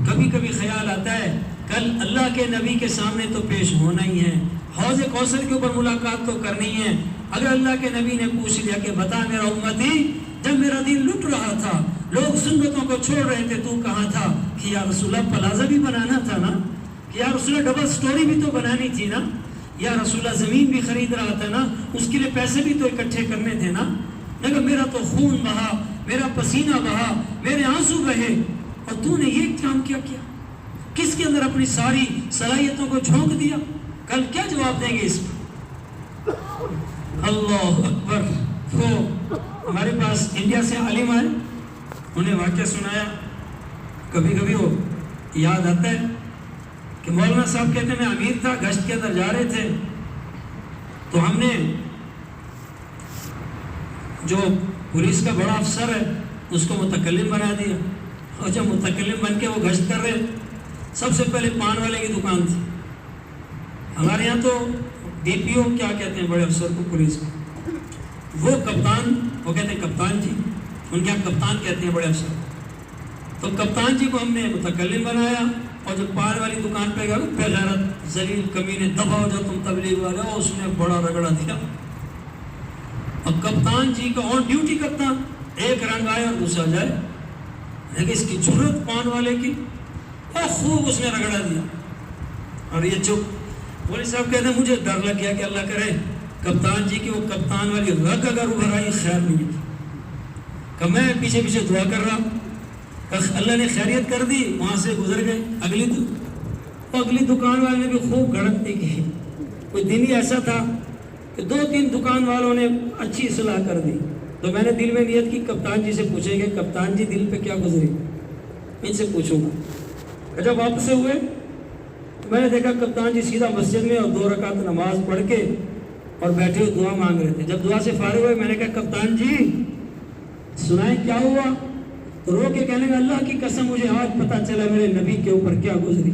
کبھی کبھی خیال آتا ہے کل اللہ کے نبی کے سامنے تو پیش ہونا ہی ہے، حوض کوثر کے اوپر ملاقات تو کرنی ہے. اگر اللہ کے نبی نے پوچھ لیا کہ بتا میرا امتی، جب میرا دل لٹ رہا تھا، لوگ سنتوں کو چھوڑ رہے تھے، تو کہاں تھا؟ کہ یا رسول اللہ پلازہ بھی بنانا تھا نا، کہ یا رسول اللہ ڈبل سٹوری بھی تو بنانی تھی نا، یا رسول اللہ زمین بھی خرید رہا تھا نا، اس کے لیے پیسے بھی تو اکٹھے کرنے تھے نا. لیکن میرا تو خون بہا، میرا پسینہ بہا، میرے آنسو بہے، اور تو نے یہ کام کیا کس کے اندر اپنی ساری صلاحیتوں کو جھونک دیا. کل کیا جواب دیں گے اس پر؟ اللہ اکبر. وہ ہمارے پاس انڈیا سے عالم آئے، انہیں واقعہ سنایا. کبھی کبھی وہ یاد آتا ہے کہ مولانا صاحب کہتے ہیں میں امیر تھا، گشت کے اندر جا رہے تھے، تو ہم نے جو پولیس کا بڑا افسر ہے اس کو متکلم بنا دیا. اور جب متکلم بن کے وہ گشت کر رہے، سب سے پہلے پان والے کی دکان تھی. ہمارے یہاں تو ڈی پی او کیا کہتے ہیں بڑے افسر کو پولیس کو، وہ کپتان، وہ کہتے ہیں کپتان جی، ان کے یہاں کپتان کہتے ہیں بڑے افسر. تو کپتان جی کو ہم نے متکلم بنایا اور جب پار والی دکان پہ گیا بغیرت ذلیل کمینے دبا ہو جاؤ تم تبلیغ والے ہو، اس نے بڑا رگڑا دیا. اب کپتان جی کا آن ڈیوٹی کپتان ایک رنگ آئے اور دوسرا جائے، لیکن اس کی جرت پان والے کی اور خوب اس نے رگڑا دیا. اور یہ چپ. مولوی صاحب کہتے ہیں مجھے ڈر لگ گیا کہ اللہ کرے کپتان جی کی وہ کپتان والی رگ اگر ابھر آئی خیر نہیں تھی. کہ میں پیچھے پیچھے دعا کر رہا، اللہ نے خیریت کر دی، وہاں سے گزر گئے. اگلی دکان والے نے بھی خوب گھڑکتی کی. کوئی دن ہی ایسا تھا کہ 2-3 دکان والوں نے اچھی اصلاح کر دی. تو میں نے دل میں نیت کی کپتان جی سے پوچھیں گے کپتان جی دل پہ کیا گزری، ان سے پوچھوں گا. جب واپس ہوئے میں نے دیکھا کپتان جی سیدھا مسجد میں اور 2 رکعت نماز پڑھ کے اور بیٹھے ہوئے دعا مانگ رہے تھے. جب دعا سے فارغ ہوئے میں نے کہا کپتان جی سنائیں کیا ہوا؟ تو رو کے کہنے لگا اللہ کی قسم مجھے آج پتہ چلا میرے نبی کے اوپر کیا گزری.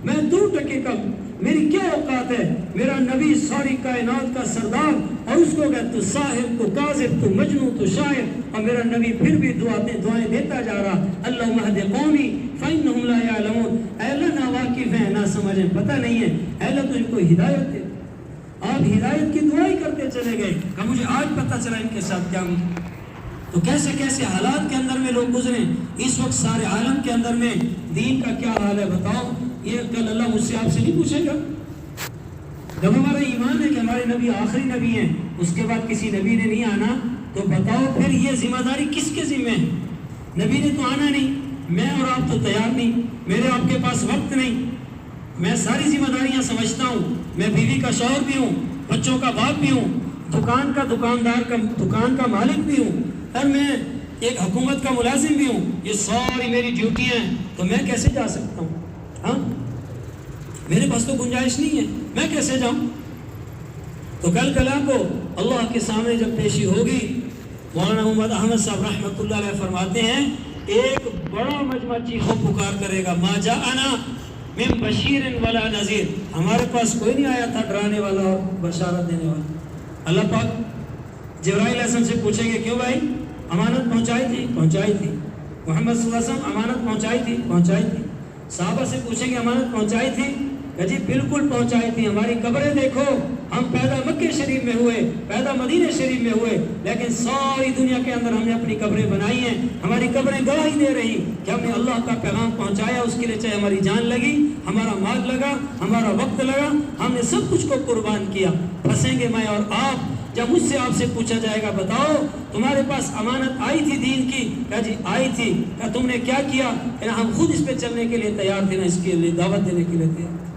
میں 2 ٹکے کا میری کیا اوقات ہے، میرا نبی ساری کائنات کا سردار، اور اس کو کہ تو ساحر، تو کاذب، تو مجنون، تو شاعر، اور میرا نبی پھر بھی دعائیں دیتا جا رہا. اللہم اہد قومی فإنہم لا یعلمون. اے اللہ نا واقف ہیں، نہ سمجھیں، پتہ نہیں ہے، اے اللہ تو ان کو ہدایت دے. آپ ہدایت کی دعائیں کرتے چلے گئے کہ مجھے آج پتہ چلا ان کے ساتھ کیا ہوا. تو کیسے کیسے حالات کے اندر میں لوگ گزرے. اس وقت سارے عالم کے اندر میں دین کا کیا حال ہے بتاؤ. یہ کل اللہ مجھ سے آپ سے نہیں پوچھے گا. جب ہمارا ایمان ہے کہ ہمارے نبی آخری نبی ہیں، اس کے بعد کسی نبی نے نہیں آنا، تو بتاؤ پھر یہ ذمہ داری کس کے ذمہ ہے؟ نبی نے تو آنا نہیں، میں اور آپ تو تیار نہیں، میرے آپ کے پاس وقت نہیں. میں ساری ذمہ داریاں سمجھتا ہوں، میں بیوی کا شوہر بھی ہوں، بچوں کا باپ بھی ہوں، دکان کا دکاندار کا دکان کا مالک بھی ہوں، اور میں ایک حکومت کا ملازم بھی ہوں. یہ ساری میری ڈیوٹیاں ہیں، تو میں کیسے جا سکتا ہوں؟ ہاں میرے پاس تو گنجائش نہیں ہے، میں کیسے جاؤں؟ تو کل کلا کو اللہ کے سامنے جب پیشی ہوگی، مولانا محمد احمد صاحب رحمۃ اللہ علیہ فرماتے ہیں ایک بڑا مجمع چیخو پکار کرے گا ما جاءنا من بشیر ولا نذیر. ہمارے پاس کوئی نہیں آیا تھا ڈرانے والا اور بشارت دینے والا. اللہ پاک جبرائیل علیہ السلام سے پوچھیں گے کیوں بھائی امانت پہنچائی تھی؟ پہنچائی تھی. محمد صلی اللہ علیہ وسلم امانت پہنچائی تھی؟ پہنچائی تھی. صحابہ سے پوچھیں گے امانت پہنچائی تھی؟ کہ جی بالکل پہنچائی تھی. ہماری قبریں دیکھو، ہم پیدا مکہ شریف میں ہوئے، پیدا مدینہ شریف میں ہوئے، لیکن ساری دنیا کے اندر ہم نے اپنی قبریں بنائی ہیں. ہماری قبریں گواہی دے رہی کہ ہم نے اللہ کا پیغام پہنچایا. اس کے لیے چاہے ہماری جان لگی، ہمارا مال لگا، ہمارا وقت لگا، ہم نے سب کچھ کو قربان کیا. پھنسیں گے میں اور آپ جب مجھ سے آپ سے پوچھا جائے گا بتاؤ تمہارے پاس امانت آئی تھی دین کی؟ کہا جی آئی تھی. کہا تم نے کیا کیا؟ کہ ہم خود اس پہ چلنے کے لیے تیار تھے، نہ اس کے لیے دعوت دینے کے لیے تیار تھے.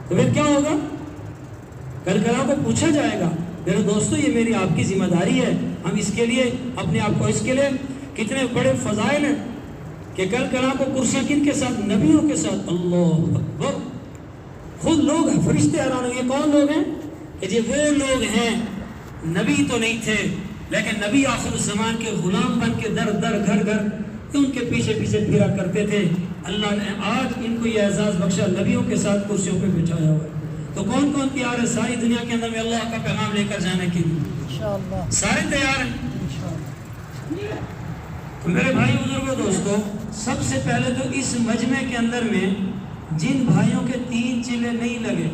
تو پھر کیا ہوگا؟ کل کلا کو پوچھا جائے گا. میرے دوستو یہ میری آپ کی ذمہ داری ہے. ہم اس کے لیے اپنے آپ کو اس کے لیے کتنے بڑے فضائل ہیں کہ کل کلا کو کرسیاں کن کے ساتھ؟ نبیوں کے ساتھ. اللہ اکبر. خود لوگ ہیں فرشتے حیران ہوں. یہ کون لوگ ہیں؟ کہ جی وہ لوگ ہیں نبی تو نہیں تھے لیکن نبی آخر الزمان کے غلام بن کے در در گھر گھر ان کے پیچھے پیچھے پھرا کرتے تھے. اللہ نے آج ان کو یہ اعزاز بخشا، نبیوں کے ساتھ کرسیوں پہ بٹھایا ہوا ہے. تو کون کون تیار ہے ساری دنیا کے اندر میں اللہ کا پیغام لے کر جانے کے لیے؟ انشاءاللہ سارے تیار ہیں. تو میرے بھائی بزرگوں دوستو، سب سے پہلے تو اس مجمع کے اندر میں جن بھائیوں کے 3 چلے نہیں لگے